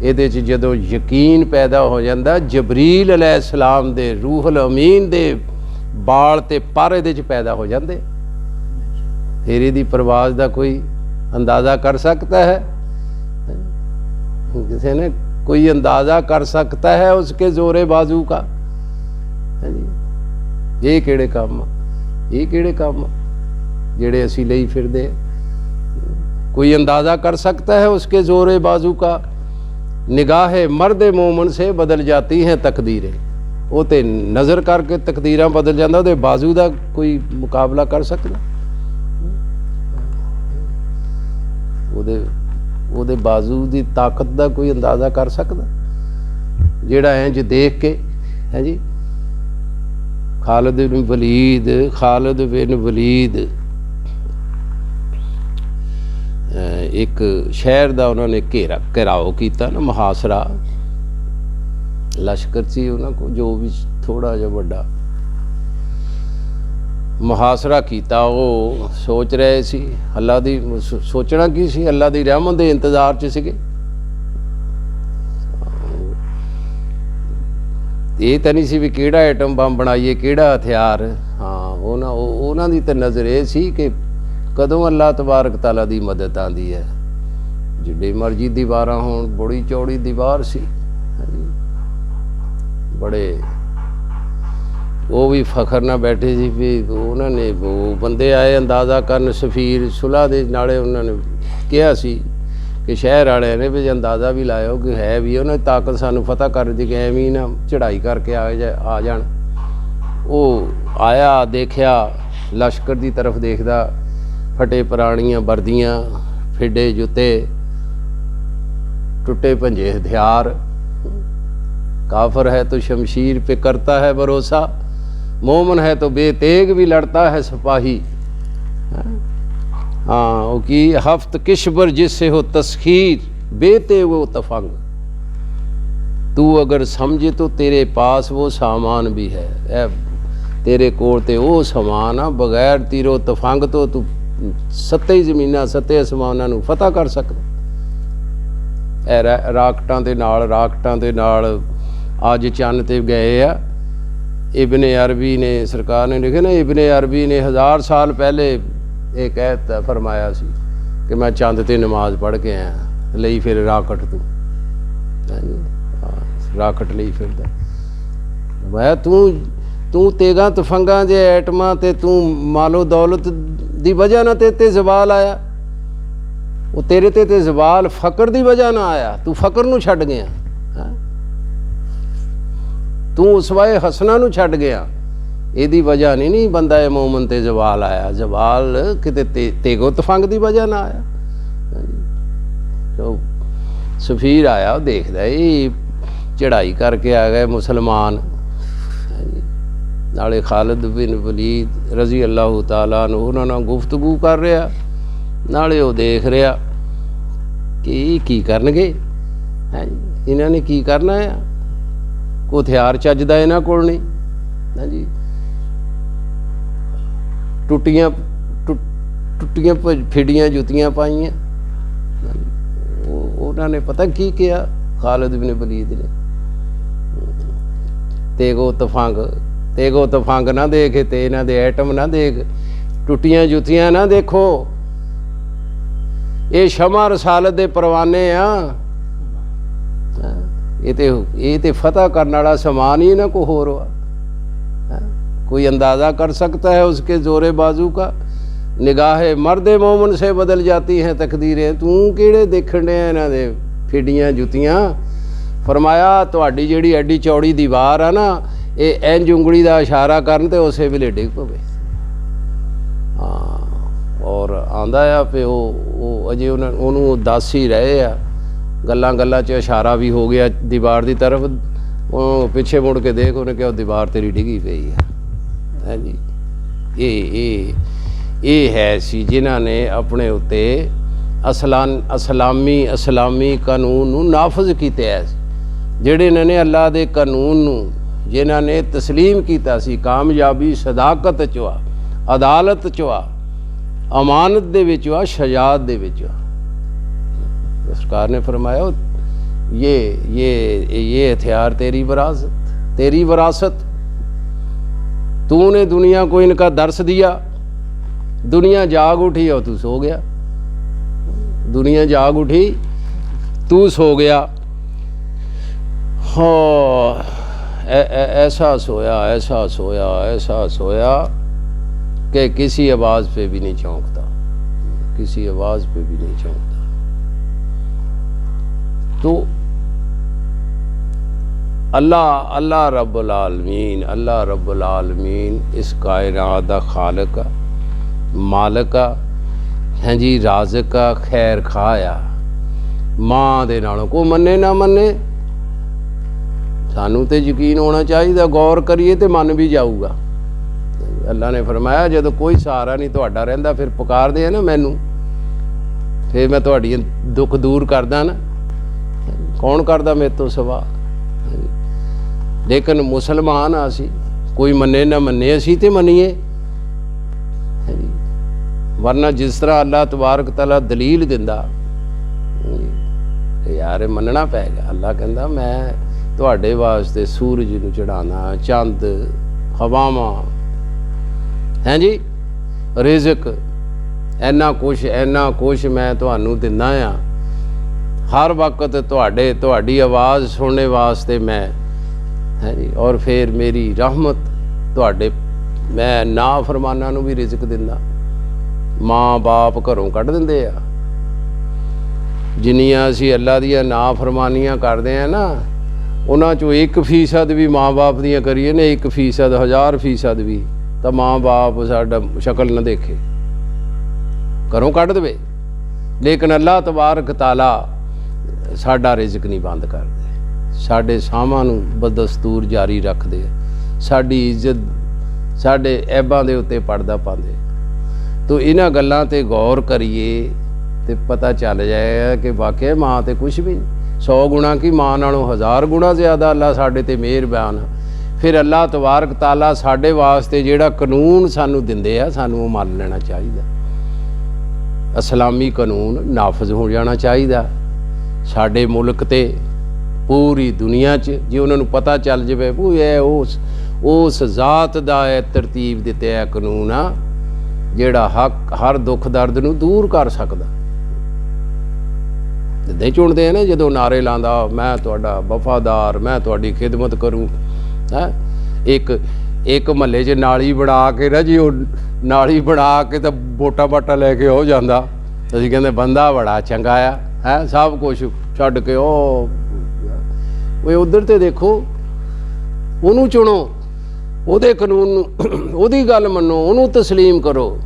ਇਹਦੇ 'ਚ ਜਦੋਂ ਯਕੀਨ ਪੈਦਾ ਹੋ ਜਾਂਦਾ, ਜਬਰੀਲ ਅਲੈਹਿਸਲਾਮ ਦੇ ਰੂਹੁਲ ਅਮੀਨ ਦੇ ਬਾਲ ਤੇ ਪਰ ਇਹਦੇ 'ਚ ਪੈਦਾ ਹੋ ਜਾਂਦੇ। ਫਿਰ ਇਹਦੀ ਪ੍ਰਵਾਜ਼ ਦਾ ਕੋਈ अंदाज़ा कर सकता है? किसी ने कोई अंदाज़ा कर सकता है उसके जोरे बाजू का? ये किहड़े काम, ये किहड़े काम जिहड़े असीं लई फिरदे? कोई अंदाज़ा कर सकता है उसके जोरे बाजू का? निगाहे मर्द मोमन से बदल जाती हैं तकदीरें। वो तो नज़र करके तकदीरां बदल जांदा, उहदे बाजू का कोई मुकाबला कर सकदा? ਉਹਦੇ ਬਾਜ਼ੂ ਦੀ ਤਾਕਤ ਦਾ ਕੋਈ ਅੰਦਾਜ਼ਾ ਕਰ ਸਕਦਾ? ਜਿਹੜਾ ਇੰਜ ਦੇਖ ਕੇ ਹੈ ਜੀ, ਖਾਲਿਦ ਬਿਨ ਵਲੀਦ ਇੱਕ ਸ਼ਹਿਰ ਦਾ ਉਹਨਾਂ ਨੇ ਘੇਰਾਓ ਕੀਤਾ ਨਾ, ਮੁਹਾਸਰਾ, ਲਸ਼ਕਰ ਸੀ ਉਹਨਾਂ ਕੋਲ ਜੋ ਵੀ ਥੋੜਾ ਜਿਹਾ ਵੱਡਾ ਮੁਹਾਸਰਾ ਕੀਤਾ। ਉਹ ਸੋਚ ਰਹੇ ਸੀ ਅੱਲਾ ਦੀ, ਸੋਚਣਾ ਕੀ ਸੀ, ਅੱਲਾ ਦੀ ਰਹਿਮਤ ਦੇ ਇੰਤਜ਼ਾਰ 'ਚ ਸੀਗੇ। ਇਹ ਤਾਂ ਨਹੀਂ ਸੀ ਵੀ ਕਿਹੜਾ ਆਈਟਮ ਬੰਬ ਬਣਾਈਏ, ਕਿਹੜਾ ਹਥਿਆਰ। ਹਾਂ, ਉਹਨਾਂ ਦੀ ਤਾਂ ਨਜ਼ਰ ਇਹ ਸੀ ਕਿ ਕਦੋਂ ਅੱਲਾ ਤਬਾਰਕ ਤਾਲਾ ਦੀ ਮਦਦ ਆਉਂਦੀ ਹੈ। ਜਿੱਡੇ ਮਰਜ਼ੀ ਦੀਵਾਰਾਂ ਹੋਣ, ਬੜੀ ਚੌੜੀ ਦੀਵਾਰ ਸੀ, ਬੜੇ ਉਹ ਵੀ ਫਖਰ ਨਾਲ ਬੈਠੇ ਸੀ ਵੀ ਉਹਨਾਂ ਨੇ, ਉਹ ਬੰਦੇ ਆਏ ਅੰਦਾਜ਼ਾ ਕਰਨ, ਸਫੀਰ ਸੁਲ੍ਹਾ ਦੇ ਨਾਲੇ ਉਹਨਾਂ ਨੇ ਕਿਹਾ ਸੀ ਕਿ ਸ਼ਹਿਰ ਵਾਲਿਆਂ ਨੇ ਵੀ ਅੰਦਾਜ਼ਾ ਵੀ ਲਾਇਓ ਕਿ ਹੈ ਵੀ ਉਹਨਾਂ ਦੀ ਤਾਕਤ ਸਾਨੂੰ ਫਤਹ ਕਰ ਦੀ, ਕਿ ਐਵੇਂ ਨਾ ਚੜ੍ਹਾਈ ਕਰਕੇ ਆ ਜਾਣ। ਉਹ ਆਇਆ, ਦੇਖਿਆ, ਲਸ਼ਕਰ ਦੀ ਤਰਫ ਦੇਖਦਾ, ਫਟੇ ਪੁਰਾਣੀਆਂ ਵਰਦੀਆਂ, ਫਿੱਡੇ ਜੁੱਤੇ, ਟੁੱਟੇ ਭੰਜੇ ਹਥਿਆਰ। काफिर है तो शमशीर पे करता है भरोसा, मोमन है तो बेतेग भी लड़ता है सिपाही। हाँ, वो की हफ्त किशबर जिससे हो तस्खीर, बेते वो तफंग। तू अगर समझे तो तेरे पास वो सामान भी है, तेरे कोल ते वो सामान आ, बगैर तीरो तफंग तो तू सत्ते जमीनां सत्ते आसमानां नूं फतह कर सकदा। राकटां दे नाल ਅੱਜ ਚੰਨ ਤੇ ਗਏ ਆ। ਇਬਨ ਅਰਬੀ ਨੇ, ਸਰਕਾਰ ਨੇ ਲਿਖਿਆ ਨਾ, ਇਬਨ ਅਰਬੀ ਨੇ 1000 ਸਾਲ ਪਹਿਲੇ ਇਹ ਕਹਿ ਫਰਮਾਇਆ ਸੀ ਕਿ ਮੈਂ ਚੰਦ ਤੇ ਨਮਾਜ਼ ਪੜ੍ਹ ਕੇ ਆਇਆ, ਲਈ ਫਿਰ ਰਾਕਟ ਤੂੰ, ਰਾਕਟ ਲਈ ਫਿਰਦਾ। ਮੈਂ ਤੂੰ ਤੇਗਾ ਤਫੰਗਾਂ ਦੇ ਐਟਮਾਂ ਤੇ ਤੂੰ ਮਾਲੋ ਦੌਲਤ ਦੀ ਵਜ੍ਹਾ ਨਾਲ ਤੇ ਜ਼ਵਾਲ ਆਇਆ। ਉਹ ਤੇਰੇ ਤੇ ਜ਼ਵਾਲ ਫਕਰ ਦੀ ਵਜ੍ਹਾ ਨਾਲ ਆਇਆ, ਤੂੰ ਫਕਰ ਨੂੰ ਛੱਡ ਗਿਆ। ਤੂੰ ਉਸਵਾਏ ਹਸਨਾ ਨੂੰ ਛੱਡ ਗਿਆ, ਇਹਦੀ ਵਜ੍ਹਾ ਨਹੀਂ ਬੰਦਾ ਇਹ ਮੋਮਨ ਤੇ ਜ਼ਵਾਲ ਆਇਆ। ਜ਼ਵਾਲ ਕਿਤੇ ਤੇਗੋ ਤਫੰਗ ਦੀ ਵਜ੍ਹਾ ਨਾ ਆਇਆ। ਸਫੀਰ ਆਇਆ, ਉਹ ਦੇਖਦਾ ਇਹ ਚੜ੍ਹਾਈ ਕਰਕੇ ਆ ਗਏ ਮੁਸਲਮਾਨ, नाले खालिद बिन वलीद रज़ी अल्लाह ताला अन्हु उन्हां नाल गुफ्तगू कर रहा, नाले वो देख रहा कि की करनगे है, इन्हां ने की करना है, कोई हथियार चजदा इन्हां कोल नहीं हाँ जी। टुटियां फिटियां जुतियां पाइयां, उन्होंने पता की किया खालिद बिन वलीद ने, तेगो तफंग ना देख ते इन्हां दे ऐटम ना देख, टुटियां जुतियां ना देखो, ये शमा रसालत दे परवाने आ, ये ते फतह करने वाला समान ही ना को हो रहा, कोई अंदाज़ा कर सकता है उसके जोरे बाजू का। निगाह मर्द मोमन से बदल जाती हैं तकदीरें, तू किहड़े देखण डे इन्हां दे फिडियां जुतियां। फरमाया तुहाडी जिहड़ी एडी चौड़ी दीवार आ ना, ये इंज उंगली का इशारा करन ते उसे वेले डिग पवे। हाँ, और आंदा आ पे वो अजे उन्होंने दस ही रहे आ, गल्लां गल्लां च इशारा भी हो गया दीवार की तरफ, पिछे मुड़ के देख, उन्हें कहा दीवार तेरी डिगी पई है जी। ये है सी जिन्हां ने अपने उत्ते इस्लामी कानून नूं नाफज किया, जिहड़े इन्हां ने अल्लाह दे कानून नूं जिन्हां ने तस्लीम किया सी, कामयाबी सदाकत च आ, अदालत च आ, अमानत दे विच आ, शजात दे विच आ। सरकार ने फरमाया ये हथियार तेरी विरासत, तूने दुनिया को इनका दर्स दिया, दुनिया जाग उठी और तू सो गया, दुनिया जाग उठी तू सो गया। हाँ, ऐसा सोया कि किसी आवाज़ पे भी नहीं चौंकता, किसी आवाज़ पे भी नहीं चौंकता। तो अल्लाह रब्बुल आलमीन इस कायनात दा खालिक मालिक है जी, राज़िक खैर खाया। माँ दे नालों को मन्ने ना मन्ने, सानू ते यकीन होना चाहिए, गौर करिए तो मन भी जाऊगा। अल्लाह ने फरमाया जदों कोई सहारा नहीं तुहाडा रहिंदा, फिर पुकार दे ना मैनू, फिर मैं तुहाडी दुख दूर करदा ना, कौन करदा मेरे तो सवा। लेकिन मुसलमान असी, कोई मन्ने ना मन्ने, असी तो मनीए, वरना जिस तरह अल्लाह तबारक तआला दलील दिंदा यार मनना पैगा। अल्लाह कहंदा मैं तुहाडे वास्ते सूरज नूं चढ़ाना, चंद, हवावां, हैं जी, रिज़क, इन्ना कुछ मैं तुहानू दिंदा आ, हर वक्त तुहाडी आवाज़ सुनने वास्ते मैं, है जी। और फिर मेरी रहमत तुहाडे, मैं ना फरमाना नूं भी रिज़क दिंदा। माँ बाप घरों कढ़ दिंदे आ, जिन्नियां असीं अल्लाह दियां ना फरमानियां करदे आ ना, उन्हां चों 1% भी माँ बाप दियां करिए ने, 1%, 1000% भी, तो माँ बाप साडा शक्ल न देखे, घरों कढ़ देवे। लेकिन अल्लाह तबारक तआला साडा रिज़क नहीं बंद करदे, साडे साहां नूं बदस्तूर जारी रखदे, साडी इज्जत, साडे ऐबां दे उत्ते पर्दा पांदे। तो इन्हां गल्लां ते गौर करिए तो पता चल जाएगा कि वाकई माँ तो कुछ भी नहीं, 100 गुणा की माँ नालों 1000 गुणा ज़्यादा अल्लाह साडे ते मेहरबान। फिर अल्लाह तबारक तआला साडे वास्ते जिहड़ा कानून सानू दिंदे आ, सानू मान लेना चाहिए। इस्लामी कानून नाफज हो जाना चाहिए साडे मुल्क ते, पूरी दुनिया च। जे उन्होंने पता चल जाए उस जात दा तरतीब दिते है कानून आ जिहड़ा हर दुख दर्द नूं दूर कर सकदा। इदां चुनते हैं ना, जदों नारे लांदा मैं तुहाडा वफादार, मैं तुहाडी खिदमत करूँ, है एक महल्ले च नाली बना के ना जी, नाली बना के तो वोटा वाटा लैके हो जाता, असीं कहंदे बंदा बड़ा चंगा आ, है सब कुछ छड्ड के वो उधर तो देखो, उन्होंने चुनो, ਉਹਦੇ कानून ਉਹਦੀ गल मनो, ਉਹਨੂੰ तस्लीम करो,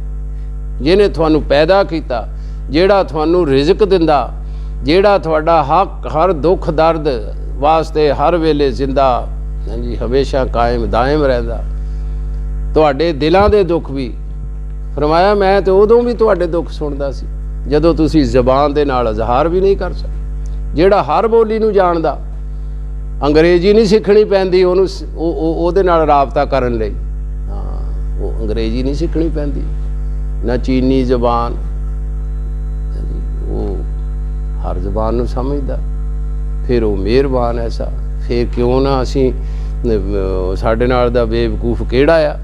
जिन्हें थानू पैदा किया, ਜਿਹੜਾ थानू रिज़क दिंदा, ਜਿਹੜਾ ਤੁਹਾਡਾ हक हर दुख दर्द वास्ते हर वेले जिंदा, हाँ जी, हमेशा कायम दायम रहता, ਤੁਹਾਡੇ ਦਿਲਾਂ ਦੇ ਦੁੱਖ ਵੀ। ਫਰਮਾਇਆ ਮੈਂ ਤੇ ਉਦੋਂ ਵੀ ਤੁਹਾਡੇ ਦੁੱਖ ਸੁਣਦਾ ਸੀ ਜਦੋਂ ਤੁਸੀਂ ਜ਼ਬਾਨ ਦੇ ਨਾਲ ਇਜ਼ਹਾਰ ਵੀ ਨਹੀਂ ਕਰ ਸਕਦੇ। ਜਿਹੜਾ ਹਰ ਬੋਲੀ ਨੂੰ ਜਾਣਦਾ, ਅੰਗਰੇਜ਼ੀ ਨਹੀਂ ਸਿੱਖਣੀ ਪੈਂਦੀ ਉਹਨੂੰ, ਉਹਦੇ ਨਾਲ ਰਾਬਤਾ ਕਰਨ ਲਈ। ਹਾਂ, ਉਹ ਅੰਗਰੇਜ਼ੀ ਨਹੀਂ ਸਿੱਖਣੀ ਪੈਂਦੀ, ਨਾ ਚੀਨੀ ਜ਼ਬਾਨ, ਉਹ ਹਰ ਜ਼ਬਾਨ ਨੂੰ ਸਮਝਦਾ। ਫਿਰ ਉਹ ਮਿਹਰਬਾਨ ਐਸਾ। ਫਿਰ ਕਿਉਂ ਨਾ ਅਸੀਂ, ਸਾਡੇ ਨਾਲ ਦਾ ਬੇਵਕੂਫ ਕਿਹੜਾ ਆ?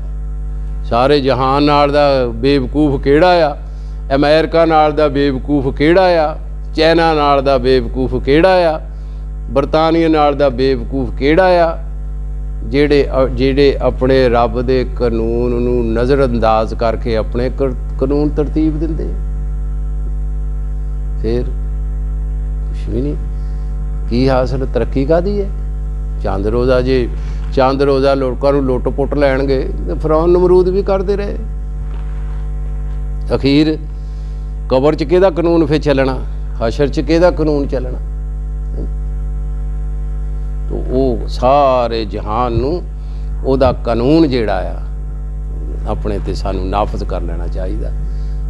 ਸਾਰੇ ਜਹਾਨ ਨਾਲ ਦਾ ਬੇਵਕੂਫ ਕਿਹੜਾ ਆ? ਅਮਰੀਕਾ ਨਾਲ ਦਾ ਬੇਵਕੂਫ ਕਿਹੜਾ ਆ? ਚਾਈਨਾ ਨਾਲ ਦਾ ਬੇਵਕੂਫ ਕਿਹੜਾ ਆ? ਬਰਤਾਨੀਆ ਨਾਲ ਦਾ ਬੇਵਕੂਫ ਕਿਹੜਾ ਆ? ਜਿਹੜੇ ਆਪਣੇ ਰੱਬ ਦੇ ਕਾਨੂੰਨ ਨੂੰ ਨਜ਼ਰਅੰਦਾਜ਼ ਕਰਕੇ ਆਪਣੇ ਕਾਨੂੰਨ ਤਰਤੀਬ ਦਿੰਦੇ। ਫਿਰ ਕੁਛ ਵੀ ਨਹੀਂ। ਕੀ ਹਾਸਲ? ਤਰੱਕੀ ਕਾਹਦੀ ਹੈ? ਚੰਦ ਰੋਜ਼ਾ, ਜੇ ਚੰਦ ਰੋਜ਼ਾ ਲੋਕਾਂ ਨੂੰ ਲੁੱਟ ਪੁੱਟ ਲੈਣਗੇ ਤੇ ਫਿਰੌਨ ਨਮਰੂਦ ਵੀ ਕਰਦੇ ਰਹੇ। ਅਖੀਰ ਕਬਰ 'ਚ ਕਿਹਦਾ ਕਾਨੂੰਨ ਫਿਰ ਚੱਲਣਾ? ਹਸ਼ਰ 'ਚ ਕਿਹਦਾ ਕਾਨੂੰਨ ਚੱਲਣਾ? ਤੋ ਉਹ ਸਾਰੇ ਜਹਾਨ ਨੂੰ ਉਹਦਾ ਕਾਨੂੰਨ ਜਿਹੜਾ ਆ ਆਪਣੇ ਤੇ ਸਾਨੂੰ ਨਾਫਜ਼ ਕਰ ਲੈਣਾ ਚਾਹੀਦਾ।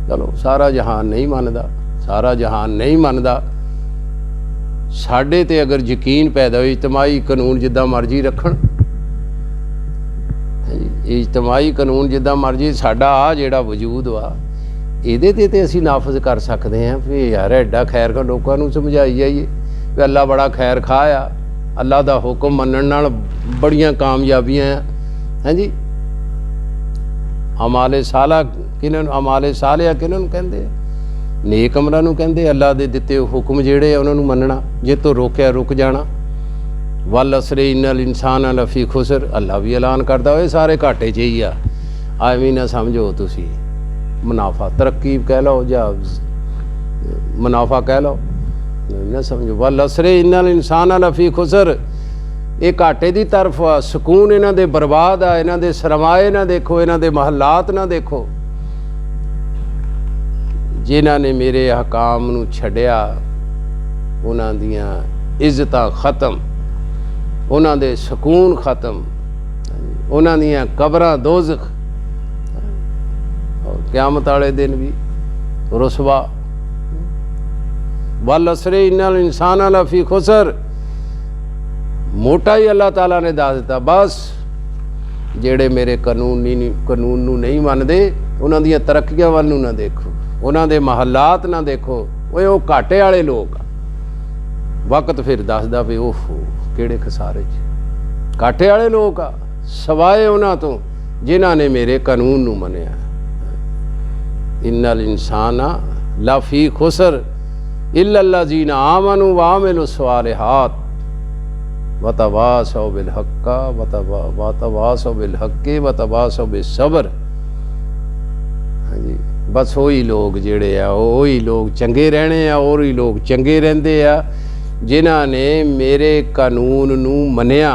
ਚਲੋ ਸਾਰਾ ਜਹਾਨ ਨਹੀਂ ਮੰਨਦਾ, ਸਾਰਾ ਜਹਾਨ ਨਹੀਂ ਮੰਨਦਾ। ਸਾਡੇ ਤੇ ਅਗਰ ਯਕੀਨ ਪੈਦਾ ਹੋਏ, ਇਜਤਮਾਈ ਕਾਨੂੰਨ ਜਿੱਦਾਂ ਮਰਜ਼ੀ ਰੱਖਣ, ਇਜਤਮਾਈ ਕਾਨੂੰਨ ਜਿੱਦਾਂ ਮਰਜ਼ੀ, ਸਾਡਾ ਆ ਜਿਹੜਾ ਵਜੂਦ ਵਾ ਇਹਦੇ ਤੇ ਅਸੀਂ ਨਾਫਜ਼ ਕਰ ਸਕਦੇ ਹਾਂ। ਵੀ ਯਾਰ ਐਡਾ ਖੈਰ ਖਾ, ਲੋਕਾਂ ਨੂੰ ਸਮਝਾਈ ਜਾਈਏ ਵੀ ਅੱਲਾ ਬੜਾ ਖੈਰ ਖਾ ਆ, ਅੱਲਾ ਦਾ ਹੁਕਮ ਮੰਨਣ ਨਾਲ ਬੜੀਆਂ ਕਾਮਯਾਬੀਆਂ ਆ। ਹਾਂਜੀ, ਅਮਾਲੇ ਸਾਲਾ ਕਿਹਨਾਂ ਨੂੰ, ਅਮਾਲੇ ਸਾਲਿਆ ਕਿਹਨਾਂ ਨੂੰ ਕਹਿੰਦੇ ਆ? ਨੇਕ ਅਮਲਾਂ ਨੂੰ ਕਹਿੰਦੇ। ਅੱਲਾ ਦੇ ਦਿੱਤੇ ਹੁਕਮ ਜਿਹੜੇ ਆ ਉਹਨਾਂ ਨੂੰ ਮੰਨਣਾ, ਜੇ ਤੋਂ ਰੋਕਿਆ ਰੁਕ ਜਾਣਾ। ਵੱਲ ਅਸਰੇ ਇਨਲ ਇਨਸਾਨ ਲਫੀ ਖੁਸਰ, ਅੱਲਾ ਵੀ ਐਲਾਨ ਕਰਦਾ ਹੋਏ ਸਾਰੇ ਘਾਟੇ 'ਚ ਹੀ ਆ। ਐਵੇਂ ਨਾ ਸਮਝੋ ਤੁਸੀਂ ਮੁਨਾਫਾ, ਤਰੱਕੀ ਕਹਿ ਲਓ ਜਾਂ ਮੁਨਾਫਾ ਕਹਿ ਲਓ, ਨਾ ਸਮਝੋ। ਵੱਲ ਅਸਰੇ ਇਨਲ ਇਨਸਾਨ ਲਫੀ ਖੁਸਰ, ਇਹ ਘਾਟੇ ਦੀ ਤਰਫ ਆ। ਸਕੂਨ ਇਹਨਾਂ ਦੇ ਬਰਬਾਦ ਆ, ਇਹਨਾਂ ਦੇ ਸਰਮਾਏ ਨਾ ਦੇਖੋ, ਇਹਨਾਂ ਦੇ ਮਹੱਲਾਤ ਨਾ ਦੇਖੋ। ਜਿਨ੍ਹਾਂ ਨੇ ਮੇਰੇ ਹਕਾਮ ਨੂੰ ਛੱਡਿਆ ਉਹਨਾਂ ਦੀਆਂ ਇੱਜ਼ਤਾਂ ਖਤਮ, ਉਹਨਾਂ ਦੇ ਸਕੂਨ ਖਤਮ, ਉਹਨਾਂ ਦੀਆਂ ਕਬਰਾਂ ਦੋਜ਼ਖ, ਔਰ ਕਿਆਮਤ ਵਾਲੇ ਦਿਨ ਵੀ ਰੁਸਵਾ। ਵੱਲ ਅਸਰੇ ਇਨਲ ਇਨਸਾਨ ਲਫੀ ਖੁਸਰ, ਮੋਟਾ ਹੀ ਅੱਲਾਹ ਤਾਲਾ ਨੇ ਦੱਸ ਦਿੱਤਾ। ਬਸ ਜਿਹੜੇ ਮੇਰੇ ਕਾਨੂੰਨ ਨੂੰ ਨਹੀਂ ਮੰਨਦੇ ਉਹਨਾਂ ਦੀਆਂ ਤਰੱਕੀਆਂ ਵੱਲ ਨੂੰ ਨਾ ਦੇਖੋ, ਉਹਨਾਂ ਦੇ ਮਹੱਲਾਤ ਨਾ ਦੇਖੋ। ਉਹ ਘਾਟੇ ਵਾਲੇ ਲੋਕ ਆ। ਵਕਤ ਫਿਰ ਦੱਸਦਾ ਵੀ ਉਹ ਕਿਹੜੇ ਖਸਾਰੇ 'ਚ ਘਾਟੇ ਵਾਲੇ ਲੋਕ ਆ, ਸਵਾਏ ਉਹਨਾਂ ਤੋਂ ਜਿਨ੍ਹਾਂ ਨੇ ਮੇਰੇ ਕਾਨੂੰਨ ਨੂੰ ਮੰਨਿਆ। ਇਨਲ ਇਨਸਾਨਾ ਲਾਫੀ ਖੁਸਰ ਇਲਾ ਲੱਜ਼ੀਨਾ ਆਮਨੂ व अमिलु स्वालिहात वतवासौ बिलहक्का वतवासौ बिलहक्के वतवासौ बिस्सब्र। ਹਾਂਜੀ, बस ਉਹੀ लोग ਜਿਹੜੇ ਆ, ਉਹੀ लोग ਚੰਗੇ ਰਹਿਣੇ ਆ, ਉਹੀ लोग ਚੰਗੇ ਰਹਿੰਦੇ ਆ ਜਿਨ੍ਹਾਂ ਨੇ ਮੇਰੇ ਕਾਨੂੰਨ ਨੂੰ ਮੰਨਿਆ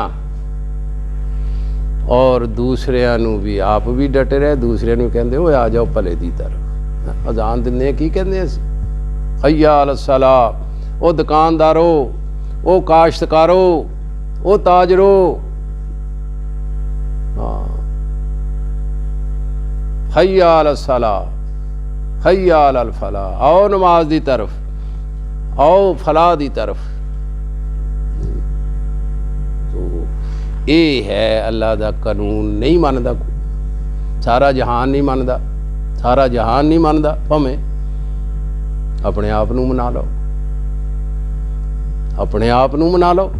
ਔਰ ਦੂਸਰਿਆਂ ਨੂੰ ਵੀ, ਆਪ ਵੀ ਡਟੇ ਰਹੇ, ਦੂਸਰਿਆਂ ਨੂੰ ਕਹਿੰਦੇ ਓਏ ਆ ਜਾਓ ਭਲੇ ਦੀ ਤਰਫ। ਅਜ਼ਾਨ ਦਿੰਦੇ ਕੀ ਕਹਿੰਦੇ ਅਸੀਂ? ਹਯਾ ਅਲ ਸਲਾਹ। ਉਹ ਦੁਕਾਨਦਾਰੋ, ਉਹ ਕਾਸ਼ਤਕਾਰੋ, ਉਹ ਤਾਜਰੋ, ਹਾਂ, ਹਯਾ ਅਲ ਸਲਾਹ, ਹਯਾ ਅਲ ਫਲਾਹ। आओ नमाज ਦੀ ਤਰਫ, आओ फलाह ਦੀ ਤਰਫ। ਇਹ ਹੈ ਅੱਲਾ ਦਾ ਕਾਨੂੰਨ ਨਹੀਂ ਮੰਨਦਾ, ਸਾਰਾ ਜਹਾਨ ਨਹੀਂ ਮੰਨਦਾ, ਸਾਰਾ ਜਹਾਨ ਨਹੀਂ ਮੰਨਦਾ। ਭਾਵੇਂ ਆਪਣੇ ਆਪ ਨੂੰ ਮਨਾ ਲਓ, ਆਪਣੇ ਆਪ ਨੂੰ ਮਨਾ ਲਓ।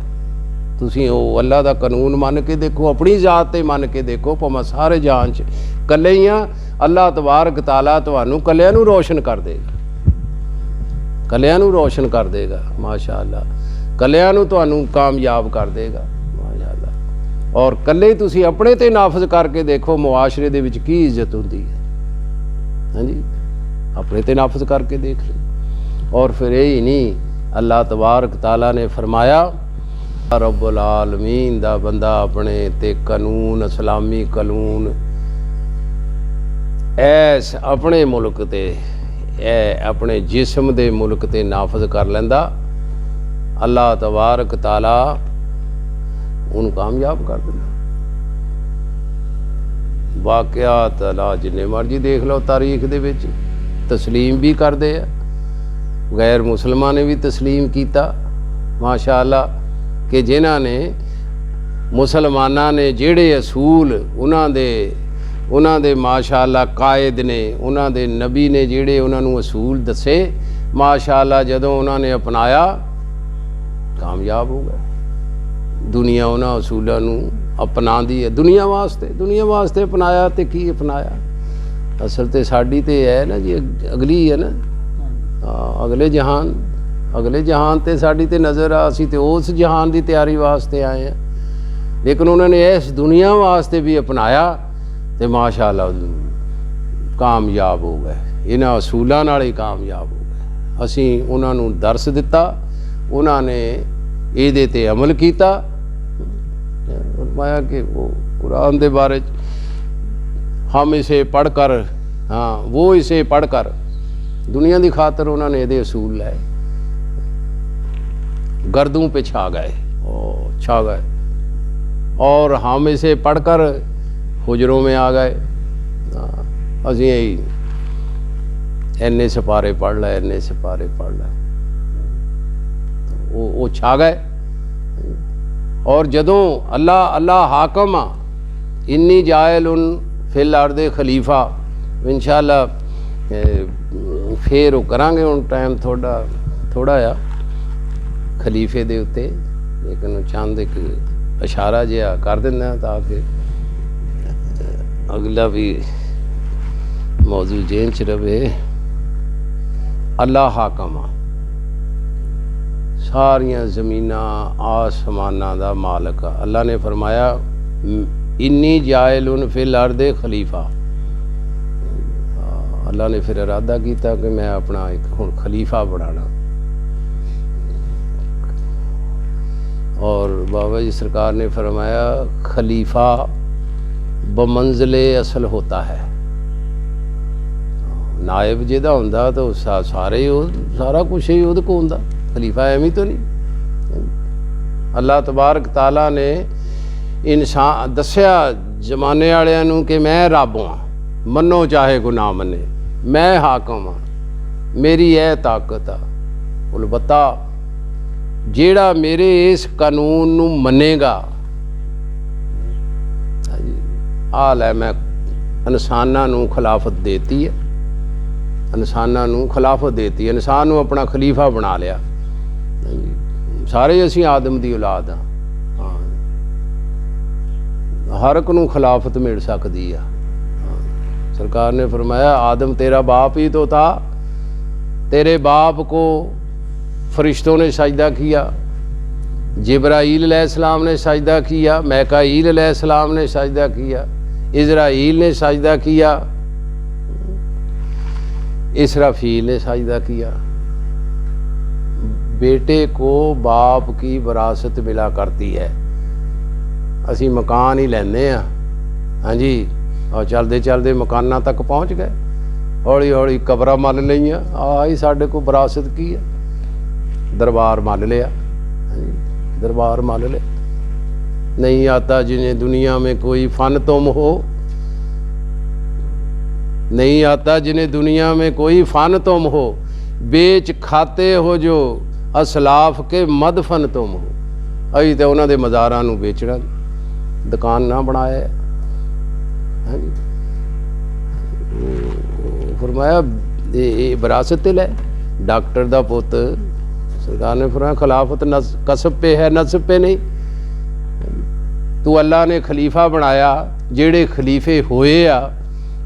ਤੁਸੀਂ ਉਹ ਅੱਲਾ ਦਾ ਕਾਨੂੰਨ ਮੰਨ ਕੇ ਦੇਖੋ, ਆਪਣੀ ਜ਼ਾਤ ਤੇ ਮੰਨ ਕੇ ਦੇਖੋ, ਭਾਵੇਂ ਸਾਰੇ ਜਹਾਨ 'ਚ ਇਕੱਲੇ ਹੀ ਆ। ਅੱਲਾ ਤਬਾਰਕ ਤਾਲਾ ਤੁਹਾਨੂੰ ਇਕੱਲਿਆਂ ਨੂੰ ਰੋਸ਼ਨ ਕਰ ਦੇਗਾ, ਇਕੱਲਿਆਂ ਨੂੰ ਰੋਸ਼ਨ ਕਰ ਦੇਗਾ, ਮਾਸ਼ਾ ਅੱਲਾ। ਇਕੱਲਿਆਂ ਨੂੰ ਤੁਹਾਨੂੰ ਕਾਮਯਾਬ ਕਰ ਦੇਗਾ, ਮਾਸ਼ਾ ਅੱਲਾ। ਔਰ ਇਕੱਲੇ ਹੀ ਤੁਸੀਂ ਆਪਣੇ ਤੇ ਨਾਫਜ਼ ਕਰਕੇ ਦੇਖੋ ਮੁਆਸ਼ਰੇ ਦੇ ਵਿੱਚ ਕੀ ਇੱਜ਼ਤ ਹੁੰਦੀ ਹੈ। ਹਾਂਜੀ, ਆਪਣੇ ਤੇ ਨਾਫਜ਼ ਕਰਕੇ ਦੇਖ ਲਓ। ਔਰ ਫਿਰ ਇਹ ਹੀ ਨਹੀਂ, ਅੱਲਾ ਤਬਾਰਕ ਤਾਲਾ ਨੇ ਫਰਮਾਇਆ ਰੱਬੁਲ ਆਲਮੀਨ ਦਾ ਬੰਦਾ ਆਪਣੇ ਤੇ ਕਾਨੂੰਨ, ਇਸਲਾਮੀ ਕਾਨੂੰਨ ਐਸ ਆਪਣੇ ਮੁਲਕ ਤੇ, ਇਹ ਆਪਣੇ ਜਿਸਮ ਦੇ ਮੁਲਕ ਤੇ ਨਾਫਜ਼ ਕਰ ਲੈਂਦਾ, ਅੱਲਾ ਤਬਾਰਕ ਤਾਲਾ ਉਹਨੂੰ ਕਾਮਯਾਬ ਕਰ ਦਿੰਦਾ। ਵਾਕਿਆਤ ਅਲਾ ਜਿੰਨੇ ਮਰਜੀ ਦੇਖ ਲਓ ਤਾਰੀਖ ਦੇ ਵਿੱਚ, ਤਸਲੀਮ ਵੀ ਕਰਦੇ ਆ, ਗੈਰ ਮੁਸਲਮਾਨਾਂ ਨੇ ਵੀ ਤਸਲੀਮ ਕੀਤਾ ਮਾਸ਼ਾ ਅੱਲਾ, ਕਿ ਜਿਨ੍ਹਾਂ ਨੇ ਮੁਸਲਮਾਨਾਂ ਨੇ ਜਿਹੜੇ ਅਸੂਲ ਉਹਨਾਂ ਦੇ ਮਾਸ਼ਾ ਅੱਲਾ ਕਾਇਦ ਨੇ, ਉਹਨਾਂ ਦੇ ਨਬੀ ਨੇ ਜਿਹੜੇ ਉਹਨਾਂ ਨੂੰ ਅਸੂਲ ਦੱਸੇ ਮਾਸ਼ਾ ਅੱਲਾ, ਜਦੋਂ ਉਹਨਾਂ ਨੇ ਅਪਣਾਇਆ ਕਾਮਯਾਬ ਹੋ ਗਏ। ਦੁਨੀਆ ਉਹਨਾਂ ਅਸੂਲਾਂ ਨੂੰ ਅਪਣਾਉਂਦੀ ਹੈ ਦੁਨੀਆ ਵਾਸਤੇ ਅਪਣਾਇਆ, ਤੇ ਕੀ ਅਪਣਾਇਆ? ਅਸਲ ਤੇ ਸਾਡੀ ਤੇ ਹੈ ਨਾ ਜੀ ਅਗਲੀ ਹੈ ਨਾ, ਅਗਲੇ ਜਹਾਨ ਤੇ ਸਾਡੀ ਤੇ ਨਜ਼ਰ ਆ, ਅਸੀਂ ਤੇ ਉਸ ਜਹਾਨ ਦੀ ਤਿਆਰੀ ਵਾਸਤੇ ਆਏ ਹਾਂ। ਲੇਕਿਨ ਉਹਨਾਂ ਨੇ ਇਸ ਦੁਨੀਆ ਵਾਸਤੇ ਵੀ ਅਪਣਾਇਆ ਤੇ ਮਾਸ਼ਾ ਅੱਲਾ ਕਾਮਯਾਬ ਹੋ ਗਏ, ਇਹਨਾਂ ਅਸੂਲਾਂ ਨਾਲ ਹੀ ਕਾਮਯਾਬ ਹੋ ਗਏ। ਅਸੀਂ ਉਹਨਾਂ ਨੂੰ ਦਰਸ ਦਿੱਤਾ, ਉਹਨਾਂ ਨੇ ਇਹਦੇ ਤੇ ਅਮਲ ਕੀਤਾ। फरमाया कि वो कुरान के बारे हम इसे पढ़ कर, हाँ वो इसे पढ़ कर, दुनिया की खातर उन्होंने ये असूल लाए, गर्दों पे छा गए और हम इसे पढ़ कर हुजरों में आ गए। असी यही इन्ने सिपारे पढ़ लै, इन्ने सिपारे पढ़ लै, वो छा गए। और जदों अल्लाह हाकम आ, इन्नी जायल उन फिल अर्दे खलीफा, इंशाअल्लाह फिर करांगे हुण टाइम थोड़ा आ खलीफे दे उत्ते, लेकिन चंद एक इशारा जिहा कर दिंदा ताकि अगला भी मौजू जेन च रहे। अल्लाह हाकम आ, सारियां ज़मीनां आसमानां दा मालक आ। अल्लाह ने फरमाया इन्नी जायलुन फिल अर्दे खलीफा। अल्लाह ने फिर इरादा किया कि मैं अपना एक हुण खलीफा बनाना। और बाबा जी सरकार ने फरमाया खलीफा बमंज़िले असल होता है। नायब जिहदा हुंदा तो सारा कुछ ही उहदे कोल हुंदा, खलीफा एवं तो नहीं। अल्लाह तबारक ताला ने इंसान दस्या जमाने वालियां नूं कि मैं रब हाँ, मनो चाहे कोई ना मने, मैं हाकम हाँ, मेरी यह ताकत आ। अलबत्ता जेड़ा मेरे इस कानून नूं मनेगा, हाल है मैं इंसानां नूं खिलाफत देती है, इंसानां नूं खिलाफत देती है, इंसान नूं अपना खलीफा बना लिया। सारे असी आदम की औलाद हाँ, हर एक नूं खिलाफत मिल सकती है। सरकार ने फरमाया आदम तेरा बाप ही तो था, तेरे बाप को फरिश्तों ने सजदा किया, जिब्राईल अलैहिस्सलाम ने सजदा किया, मैकाईल अलैहिस्सलाम ने सजदा किया, इज़राईल ने सजदा किया, इसराफील ने सजदा किया। बेटे को बाप की विरासत मिला करती है। असी मकान ही लेने हाँ जी, और चलते चलते मकाना तक पहुँच गए, हौली हौली कबरां मल लईआं, ही साडे को विरासत की है, दरबार मल लिया। हाँ जी, दरबार मल लिया। नहीं आता जिन्हें दुनिया में कोई फन तुम हो, नहीं आता जिन्हें दुनिया में कोई फन तुम हो, बेच खाते हो जो असलाफ के मदफन तुम हो। अभी तो उन्होंने मज़ारां नूं बेचना, दुकान ना बनाया। हाँ जी, फरमाया ये विरासत ते लै। डॉक्टर दा पुत, सरकार ने फरमाया खिलाफत कसब पे है, नसब पे नहीं। तू अल्लाह ने खलीफा बनाया, जेड़े खलीफे होए आ,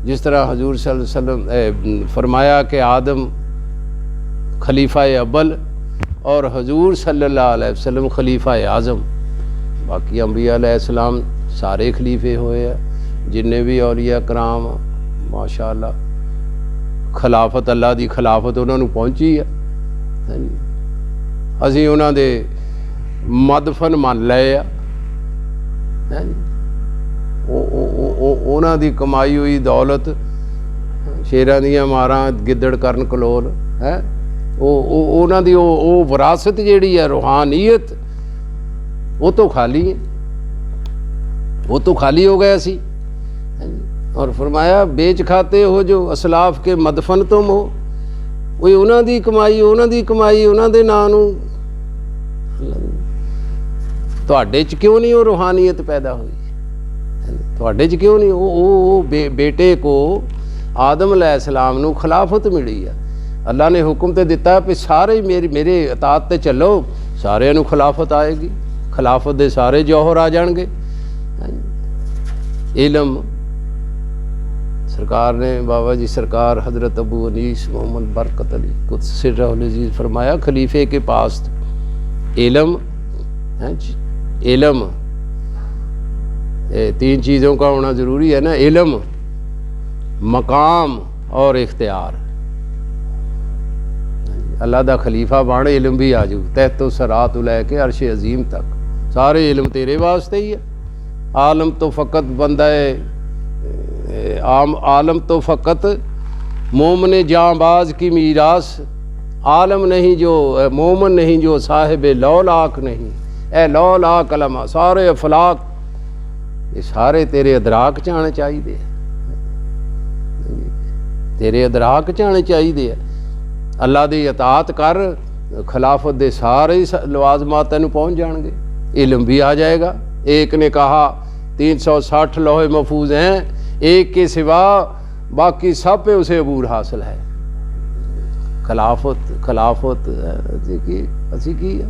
जिस तरह हजूर सल्लल्लाहु अलैहि वसल्लम फरमाया कि आदम खलीफा अव्वल और हजूर सल्लल्लाहु अलैहि वसल्लम खलीफा आज़म। बाकी अंबिया अलैहिस्सलाम सारे खलीफे होए आ, जिन्ने भी औलिया कराम माशाअल्लाह, खिलाफत अल्लाह की खिलाफत उन्होंने पहुँची है। असी उन्होंने मदफन मन लए आ, उन्हों की कमाई हुई दौलत, शेरां दियां मारां गिद्दड़ करन कलोल है, उन्हों की विरासत जिहड़ी है रूहानीयत, वो तो खाली है, वो तो खाली हो गया सी। और फरमाया बेच खाते हो जो असलाफ के मदफन तुम हो, वो उन्हां दी कमाई उन्हां दे नां नूं तुहाडे च क्यों नहीं वो रूहानियत पैदा हुई, तुहाडे च क्यों नहीं वो बेटे को आदम अलैहिस्सलाम नूं खिलाफत मिली है। अल्लाह ने हुक्म तो दिता भी सारे मेरे अतात ते चलो, सारिਆਂ ਨੂੰ खिलाफत आएगी, खिलाफत दे सारे जौहर आ जाएंगे। इलम सरकार ने बाबा जी सरकार हज़रत अबू अनीस मोहम्मद बरकत अली कुद्स सिर्रुल अज़ीज़ फरमाया खलीफे के पास इलम है, इलम तीन चीज़ों का होना ज़रूरी है ना, इलम मकाम और इख्तियार। अल्लाह दा खलीफा बन इलम भी आ जाऊ, तहतो सरात लैके अर्श अजीम तक सारे इलम तेरे वास्ते ही है। आलम तो फ़कत बंदा आलम तो फ़कत मोमन जांबाज की मीरास, आलम नहीं जो मोमन नहीं जो साहिब लौलाक नहीं, ए लौलाक अलमा सारे अफलाक ये सारे तेरे अदराक च आने चाहिए, तेरे अदराक च आने चाहिए। अल्लाह दी अतात कर, खिलाफत दे सारे लवाजमात तैनूं पहुँच जाएंगे, इल्म भी आ जाएगा। एक ने कहा 360 लोहे महफूज हैं, एक के सिवा बाकी सब पे उसे अबूर हासिल है। खिलाफत असी की है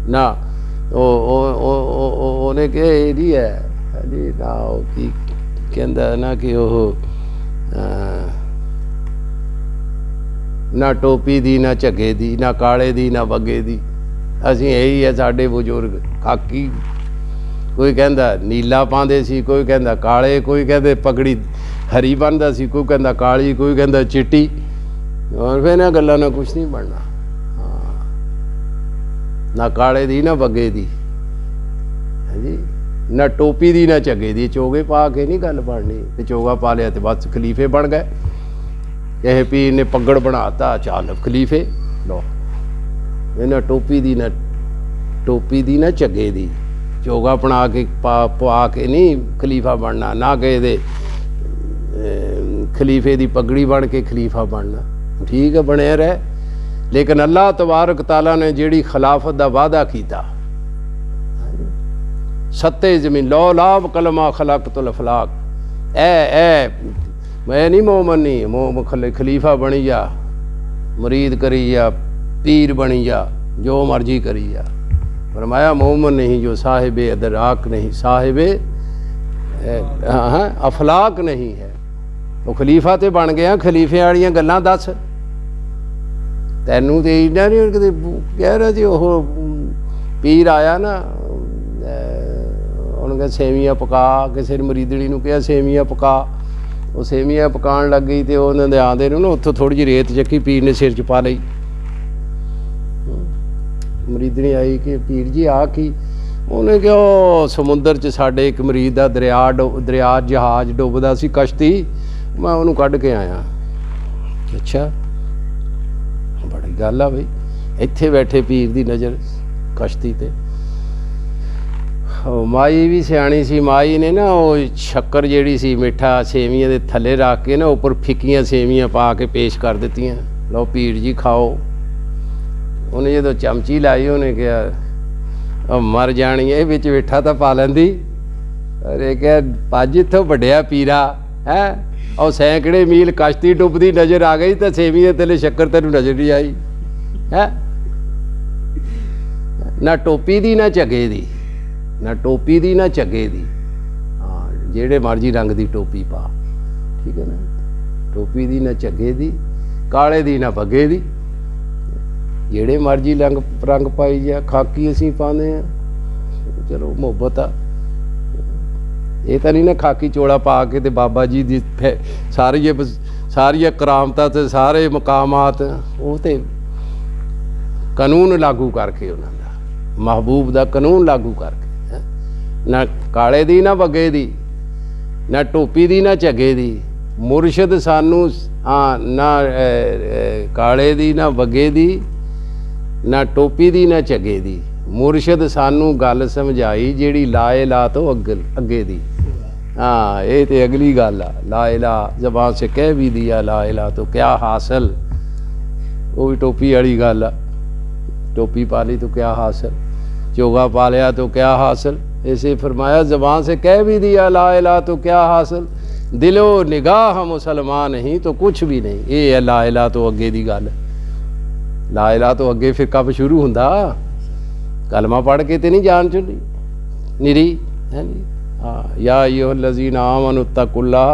ना ਉਹਨੇ ਕਿਹਾ ਇਹ ਨਹੀਂ ਹੈ ਜੀ ਨਾ, ਉਹ ਕੀ ਕਹਿੰਦਾ ਨਾ ਕਿ ਉਹ ਨਾ ਟੋਪੀ ਦੀ ਨਾ ਝੱਗੇ ਦੀ ਨਾ ਕਾਲੇ ਦੀ ਨਾ ਬੱਗੇ ਦੀ, ਅਸੀਂ ਇਹੀ ਹੈ ਸਾਡੇ ਬਜ਼ੁਰਗ। ਖਾਕੀ ਕੋਈ ਕਹਿੰਦਾ ਨੀਲਾ ਪਾਉਂਦੇ ਸੀ, ਕੋਈ ਕਹਿੰਦਾ ਕਾਲੇ, ਕੋਈ ਕਹਿੰਦੇ ਪਗੜੀ ਹਰੀ ਬੰਨ੍ਹਦਾ ਸੀ, ਕੋਈ ਕਹਿੰਦਾ ਕਾਲੀ, ਕੋਈ ਕਹਿੰਦਾ ਚਿੱਟੀ। ਔਰ ਫਿਰ ਇਹਨਾਂ ਗੱਲਾਂ ਨਾਲ ਕੁਛ ਨਹੀਂ ਬਣਨਾ। ना काले दी ना बगे दी है जी, ना टोपी दी ना झगे दी। चोगे पा के नहीं गल बननी, तो चोगा पा लिया तो बस खलीफे बन गए। कहे पीर ने पगड़ बनाता, चल खलीफे लो। ना टोपी दी ना झगे दी, चोगा बना के पा के नहीं खलीफा बनना, ना कहे दे खलीफे दी पगड़ी बन के खलीफा बनना। ठीक है बनया रहे, लेकिन अल्लाह तबारक तआला ने जिहड़ी खिलाफत का वादा किया, सत्ते जमीन लो लाभ कलमा खलकतुल अफलाक, मैं नहीं मोमन नहीं खलीफा बनी जा, मुरीद करी जा, पीर बनी जा, जो मर्जी करी जा। फरमाया मोमन नहीं जो साहिब अदराक नहीं, साहिब अफलाक नहीं है। वो खलीफा तो बन गया, खलीफे वाली गल्लां दस। तैनू तो इन्ना नहीं कि कह रहा जी वो पीर आया ना, उन्होंने सेवियां पका, किसी मरीदड़ी नूं कहा सेवियां पका, वो सेवियां पकान लग गई तो उन्होंने आंदे ना उत्थों थोड़ी जी रेत चक्की, पीर ने सिर च पा लई। मरीदड़ी आई कि पीर जी आ की, उन्हें कहा समुंदर च साडे एक मरीद का दरिया जहाज डुबदा सी, कश्ती, मैं उन्होंने कढ़ के आया। अच्छा बड़ी गल आ बई, इत्थे बैठे पीर दी नज़र कश्ती ते। माई भी सियाणी सी, माई ने ना वो शक्कर जिहड़ी सी मिठा सेवियां दे थल्ले रख के ना उपर फिक्कियां सेवियां पा के पेश कर दित्तियां, लो पीर जी खाओ। उन्हें जो चमची लाई, उन्हें कहा मर जानी है, बिच मिठा तो पा लैंदी। अरे क्या पज इत्थों वड्डिया पीरा है, और सैकड़े मील कश्ती डुबदी नज़र आ गई तो सेवियां थल्ले शक्कर तेनू नज़र नहीं आई है। ना टोपी दी ना झगे दी, ना टोपी दी ना झगे दी। हाँ जेड़े मर्जी रंग दी टोपी पा, ठीक है ना, टोपी दी ना झगे दी, काले दी ना बगे दी, जेड़े मर्जी रंग पाई जा। खाकी असीं पाने हैं, चलो मुहब्बत आ। ये तो नहीं ना खाकी चोड़ा पा के ते बाबा जी दी सारिया करामतां ते सारे मकामात वो तो कानून लागू करके उन्होंने महबूब दा कानून लागू करके, ना काले दी ना बगे दी, ना टोपी दी ना झगे दी। मुर्शद सानू हाँ ना काले दी ना बगे दी, ना टोपी दी ना झगे दी, ਮੁਰਸ਼ਿਦ ਸਾਨੂੰ ਗੱਲ ਸਮਝਾਈ ਜਿਹੜੀ ਲਾ ਇਲਾ ਤੋਂ ਅੱਗੇ ਦੀ। हाँ ये तो अगली गल आ, ला इला जबान से कह भी दिया ला इला तो क्या हासिल, वो भी टोपी वाली गल आ। टोपी पा ली तो क्या हासिल, चोगा पा लिया तो क्या हासिल। ऐसे फरमाया जबान से कह भी दिया ला इला तो क्या हासिल, दिलो निगाह मुसलमान नहीं तो कुछ भी नहीं। ये है ला इला तो अगे दी गल। ला इला तो अगे फिर कब शुरू हुंदा, कलमा पढ़ के तो नहीं जान चुनी निरी है नी। हाँ या अय्युहल्लज़ीना आमनुत्तकुल्लाह,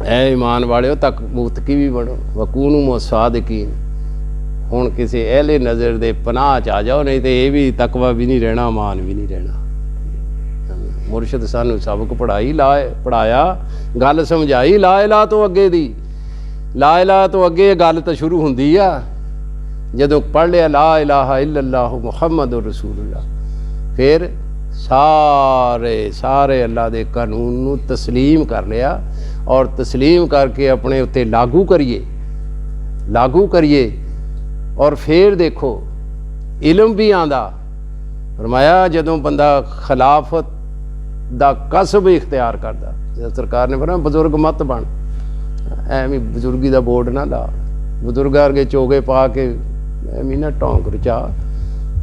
ऐ ईमान वाले तक मुत्तकी भी बनो वकूनू मुस्सादिकीन। हुण किसी अहले नज़र दे पनाह च आ जाओ, नहीं तो ये भी तकवा भी नहीं रहना, मान भी नहीं रहना। मुर्शिद सानू सबक पढ़ाया गल समझाई ला इला तो अगे दी। ला इला तो अगे गल तो शुरू हुंदी आ जदों पढ़ लिया ला इलाहा इल्लल्लाह मुहम्मदुर रसूलुल्लाह, फिर सारे अल्लाह दे कानून नू तस्लीम कर लिया और तस्लीम करके अपने उत्ते लागू करिए। और फिर देखो इलम भी आंदा। फरमाया जदों बंदा खिलाफत दा कसब इख्तियार करदा, सरकार ने फरमाया बजुर्ग मत बन, एवें बजुर्गी दा बोर्ड ना ला, बजुर्ग वर्गे चोगे पा के एवें ना टोंक रचा।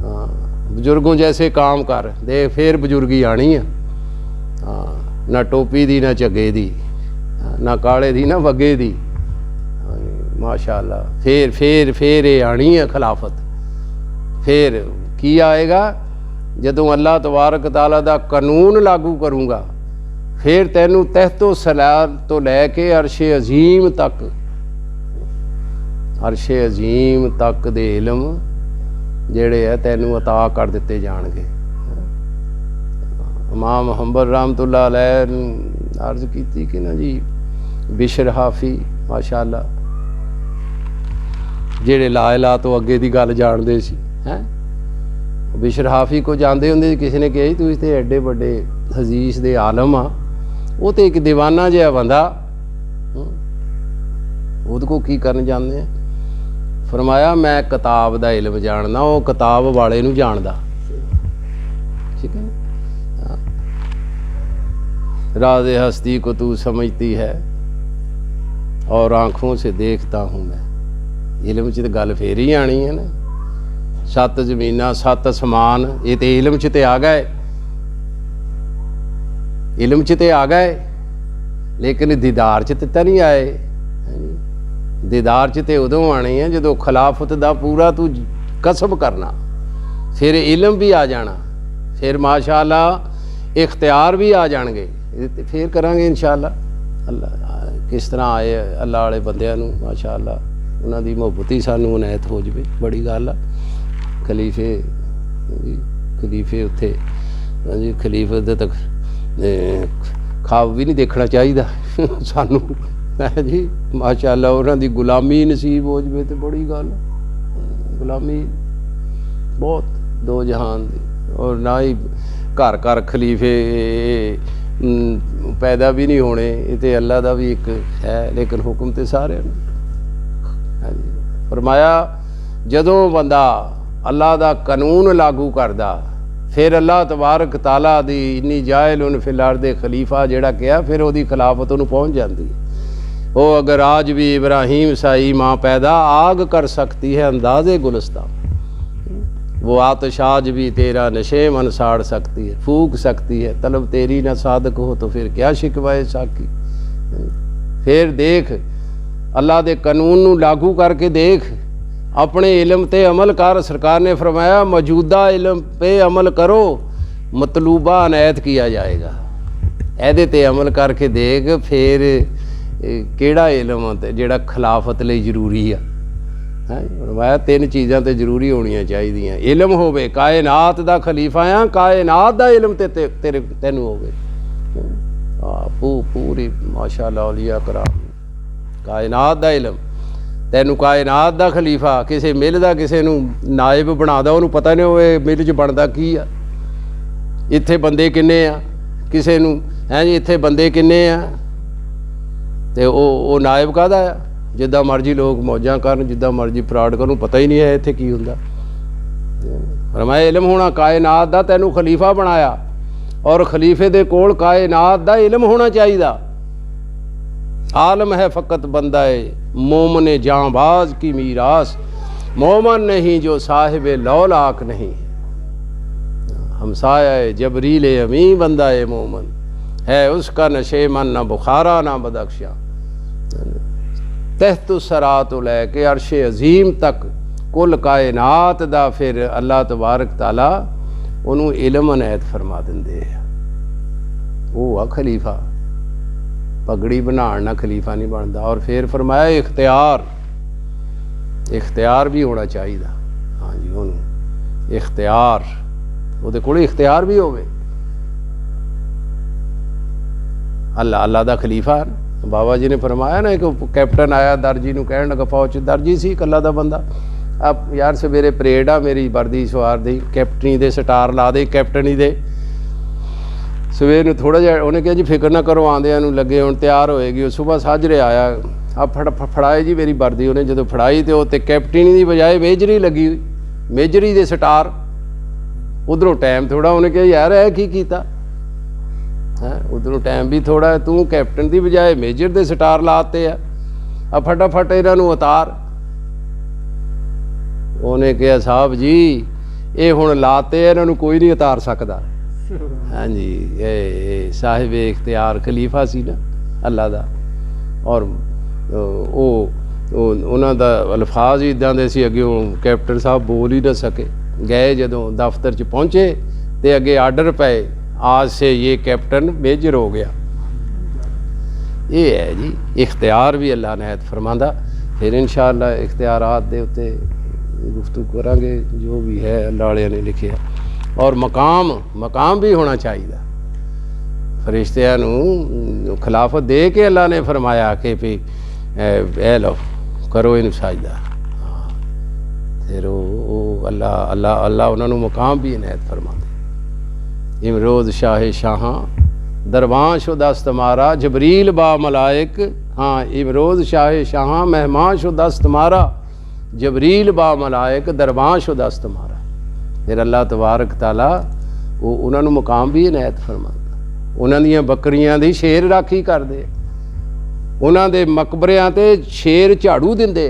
हाँ बुजुर्गों जैसे काम कर दे, फिर बुजुर्गी आनी है। हाँ ना टोपी दी ना झग्गे दी, ना काले दी ना वगे दी। माशाअल्लाह फिर ये आनी है खिलाफत। फिर की आएगा जदों अल्लाह तबारक तआला दा कानून लागू करूँगा, फिर तैनू तहतो सलार तो लैके अरशे अजीम तक दे इलम ਜਿਹੜੇ ਹੈ ਤੈਨੂੰ ਅਤਾ ਕਰ ਦਿੱਤੇ ਜਾਣਗੇ। ਇਮਾਮ ਹੰਬਲ ਰਹਿਮਤੁल्लाह अलैह अर्ज ਕੀਤੀ कि ना जी बिशर हाफी माशाअल्लाह ਜਿਹੜੇ ला इला तो अगे ਦੀ ਗੱਲ ਜਾਣਦੇ ਸੀ ਹੈ। बिशर हाफी को जानते ਹੁੰਦੇ ਸੀ। ਕਿਸੇ ਨੇ ਕਿਹਾ ਜੀ ਤੁਸੀਂ ਤੇ ਐਡੇ ਵੱਡੇ ਹਦੀਸ ਦੇ ਆਲਮ ਆ, ਉਹ ਤੇ ਇੱਕ ਦੀਵਾਨਾ ਜਿਹਾ ਬੰਦਾ, ਉਹਦੇ ਕੋ ਕੀ ਕਰਨ ਜਾਂਦੇ ਆ। फरमाया मैं किताब का इलम जानना, वो किताब वाले नूं जानदा। ठीक है, राज़े हस्ती को तू समझती है और आँखों से देखता हूँ मैं। इलम च तो गल फेर ही आनी है ना। 7 ज़मीनां 7 असमान, ये तो इलम च ते आ गए, इलम च ते आ गए, लेकिन दीदार च तो नहीं आए। दीदार च तो उदों आने हैं जदों खिलाफत दा पूरा तू कसब करना, फिर इलम भी आ जाना, फिर माशाअल्लाह इख्तियार भी आ जाएंगे। फिर करांगे इंशाअल्लाह। अल्लाह किस तरह आए अल्लाह वाले बंदियां नूं माशाअल्लाह उन्हां दी मुहब्बत ही सानूं इनायत हो जाए, बड़ी गल आ। खलीफे उत्थे जी खलीफत दे तक खाब भी नहीं देखना चाहिए सानूं है जी। माशाअल्लाह उन्हां दी गुलामी नसीब हो जाए तो बड़ी गल। गुलामी बहुत दो जहान दी, और ना ही घर घर खलीफे पैदा भी नहीं होने, ये तो अल्लाह का भी एक है, लेकिन हुक्म तो सारे है जी। फरमाया जदों बंदा अल्लाह का कानून लागू करदा, फिर अल्लाह तबारक तआला दी इन्नी जाइल फिल अर्द खलीफा जिहड़ा कहा, फिर वो खिलाफत उन्होंने पहुँच जाती है। वो अगर आज भी इब्राहिम साई माँ पैदा आग कर सकती है अंदाज़े गुलस्तां, वो आतशाज भी तेरा नशे मन साड़ सकती है, फूक सकती है, तलब तेरी ना सादक हो तो फिर क्या शिकवाए साकी। फिर देख अल्लाह दे कानून नू लागू करके देख, अपने इलम ते अमल कर। सरकार ने फरमाया मौजूदा इलम पे अमल करो, मतलूबा अनायत किया जाएगा। एदे ते अमल करके देख, फिर ਕਿਹੜਾ इलम ਜਿਹੜਾ खिलाफत ਲਈ ਜ਼ਰੂਰੀ ਆ ਹੈ। ਫਰਮਾਇਆ 3 ਚੀਜ਼ਾਂ ਤੇ ਜ਼ਰੂਰੀ ਹੋਣੀਆਂ ਚਾਹੀਦੀਆਂ। ਇਲਮ ਹੋਵੇ, ਕਾਇਨਾਤ ਦਾ ਖਲੀਫਾ ਆ, ਕਾਇਨਾਤ ਦਾ ਇਲਮ ਤੇ ਤੈਨੂੰ ਹੋਵੇ। पूरी माशाअल्लाह औलिया कराम कायनात दा इलम तैनू कायनात दा खलीफा किसी मिल दा किसी नू नायब बनादा उन्होंने पता नहीं होए मिल च बनदा की आ इत्थे बंदे किन्ने आ किसी नू है जी इत्थे बंदे किन्ने आ ते ओ नायब काहदा आ। जिद्दां मर्जी लोग मौजां करन जिद्दां मर्जी फराड करन पता ही नहीं है इत्थे की हुंदा फरमाया इल्म होना कायनात दा तैनू खलीफा बनाया और खलीफे दे कोल कायनात दा इल्म होना चाहिए। आलम है फ़कत बंदा मोमन जांबाज की मीरास, मोमन नहीं जो साहिब लौलाक नहीं। हमसाया जबरील अमी बंदा मोमन है, उसका नशे मन ना बुखारा ना बदख्शा। तहत सरात लैके अर्श अजीम तक कुल कायनात दा फिर अल्लाह तबारक ताला उन्होंने इल्म अनैत फरमा देंदे। वो आ खलीफा, पगड़ी बनाण ना खलीफा नहीं बनता। और फिर फरमाया इख्तियार, इख्तियार भी होना चाहिए। हाँ जी, उन्होंने इख्तियार, ਉਹਦੇ ਕੋਲ इख्तियार भी होवे। अल्लाह अल्लाह दा खलीफा। बाबा जी ने फरमाया ना, एक कैप्टन आया दर्जी नूं कहण लगा, फौज दर्जी सी कल्ला दा बंदा, आप यार सवेरे परेड आ मेरी वर्दी सवार दी, कैप्टनी दे स्टार ला दे कैप्टनी दे सवेर नूं थोड़ा जिहा। उन्हें कहा जी फिक्र ना करो, आंदियां नूं लगे हुण तैयार होएगी। वो सुबह साजरे आया, आप फड़ाए जी मेरी वर्दी। उन्हें जो फड़ाई तो उत्ते कैप्टनी की बजाय मेजरी लगी हुई, मेजरी दे स्टार। उधरों टाइम थोड़ा, उन्हें कहा यार है की कीता है, उधरों टाइम भी थोड़ा है, तू कैप्टन की बजाय मेजर दे स्टार लाते आ, अब फटाफट इन्हां नूं उतार। उन्हें कहा साहब जी ये हुण लाते इन्हां नूं कोई नहीं उतार सकता। हाँ जी, ये साहिब इख्तियार खलीफा सी ना अल्लाह दा। और उन्हां दा अल्फाज ही इदां दे सी, अगे कैप्टन साहब बोल ही ना सके। गए जदों दफ्तर च पहुँचे तो अगे आर्डर पे, आज से ये कैप्टन मेजर हो गया। ये है जी इख्तियार भी अल्लाह ने फरमांदा। फिर इंशाअल्लाह इख्तियारात दे उत्ते गुफ्तगू करांगे जो भी है अल्लाह वालियां ने लिखिया। और मकाम, मकाम भी होना चाहिए। फरिश्तियां नूं खिलाफत दे के अल्लाह ने फरमाया कि भी ए लो करो इन साजदा। फिर वो अल्लाह अल्लाह अल्लाह उन्होंने मकाम भी इनायत फरमाते। इमरोज़ शाह शाहां दरबां शुदस्त मारा जबरील बा मलाइक। हाँ, इमरोज़ शाह शाहां मेहमान शुदस्त मारा जबरील बा मलाइक दरबां शुदस्त मारा। फिर अल्लाह तबारक ताला वो उन्होंने मुकाम भी इनायत फरमाता। उन्होंने बकरियां दी शेर राखी करते, उन्होंने मकबरियां ते शेर झाड़ू दिंदे।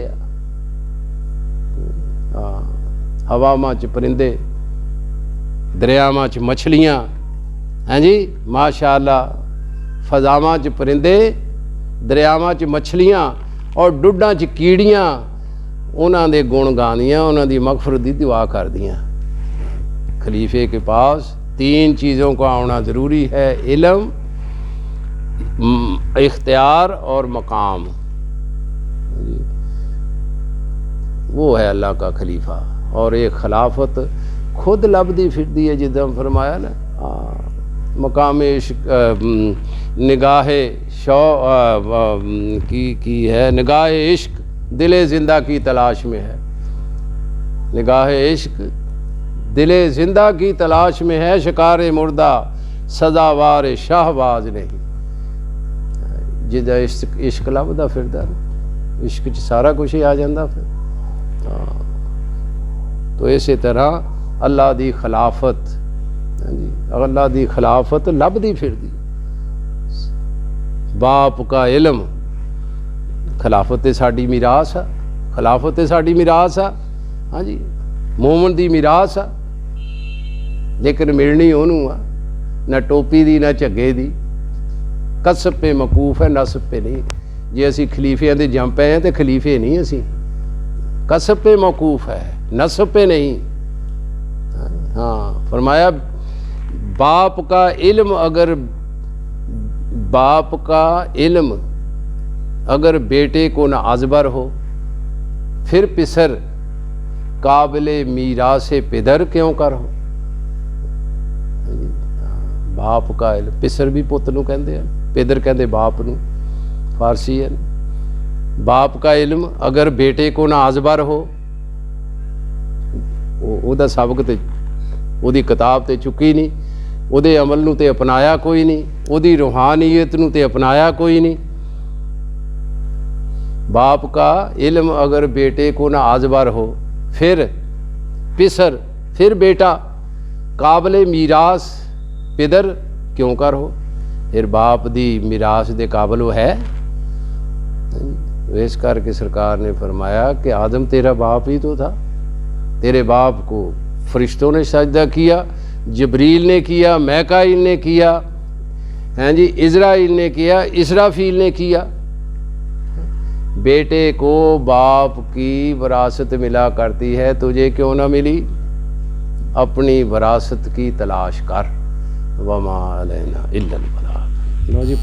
हाँ, हवावां च परिंदे, दरियावां च मछलियां। हैं जी माशाअल्लाह, फजावां च परिंदे, दरियावां च मछलियां और डुड्डां च कीड़ियां उन्हां दे गुण गांदियां, उन्हां दी मगफरत दी दुआ करदियां। खलीफे के पास तीन चीज़ों का आना ज़रूरी है, इल्म, इख्तियार और मकाम। वो है अल्लाह का खलीफा। और एक खिलाफत खुद लभदी फिरदी है, जिद्दां फरमाया ना, मकाम इश्क निगाह शौ की है, निगाह इश्क दिले ज़िंदा की तलाश में है। निगाह इश्क दिले ज़िंदा की तलाश में है, शिकार मुर्दा सदावार शाहबाज नहीं। जिदा इश्क लभदा फिरदा, इश्क च सारा कुछ ही आ जाता फिर। तो इस तरह अल्लाह दी खिलाफत, अल्लाह दी खिलाफत लभदी फिरदी। बाप का इल्म, खिलाफत साडी मीरास आ, खिलाफत साडी मीरास आ। हाँ जी, मोमन दी मीरास आ, लेकिन मिलनी उन्होंने आ, ना टोपी दी ना झग्गे दी। कसब पे मकूफ है, नसब पे नहीं। जे असी खलीफियां दे जम पे हैं तो खलीफे नहीं असी, कसब पे मौकूफ़ है, नसब पे नहीं। हाँ, फरमाया बाप का इल्म, अगर बाप का इल्म अगर बेटे को ना अजबर हो, फिर पिसर काबिले मीरासे पिदर क्यों कर हो। बाप का इल्म, पिसर भी पुत नूं कहंदे हैं, पिदर कहंदे बाप नूं, फारसी है। बाप का इल्म अगर बेटे को ना अजबर हो, ਉਹਦਾ सबक तो ਉਹਦੀ किताब तो चुकी नहीं, ਉਹਦੇ अमल ਨੂੰ तो अपनाया कोई नहीं, ਉਹਦੀ रूहानीयत ਨੂੰ तो अपनाया कोई नहीं। बाप का इल्म अगर बेटे को ना अजबर हो, फिर पिसर फिर बेटा काबले मीरास पिदर क्यों कर हो, फिर बाप दी मीरास दे काबल वो है। इस करके सरकार ने फरमाया कि आदम तेरा बाप ही तो था, तेरे बाप को फरिश्तों ने सजदा किया, जबरील ने किया, मैकाइल ने किया, हैं जी, इज़राइल ने किया, इसराफील ने किया। बेटे को बाप की विरासत मिला करती है, तुझे क्यों ना मिली? अपनी विरासत की तलाश कर। वमा अलैना इल्लल बलाग। लो जी।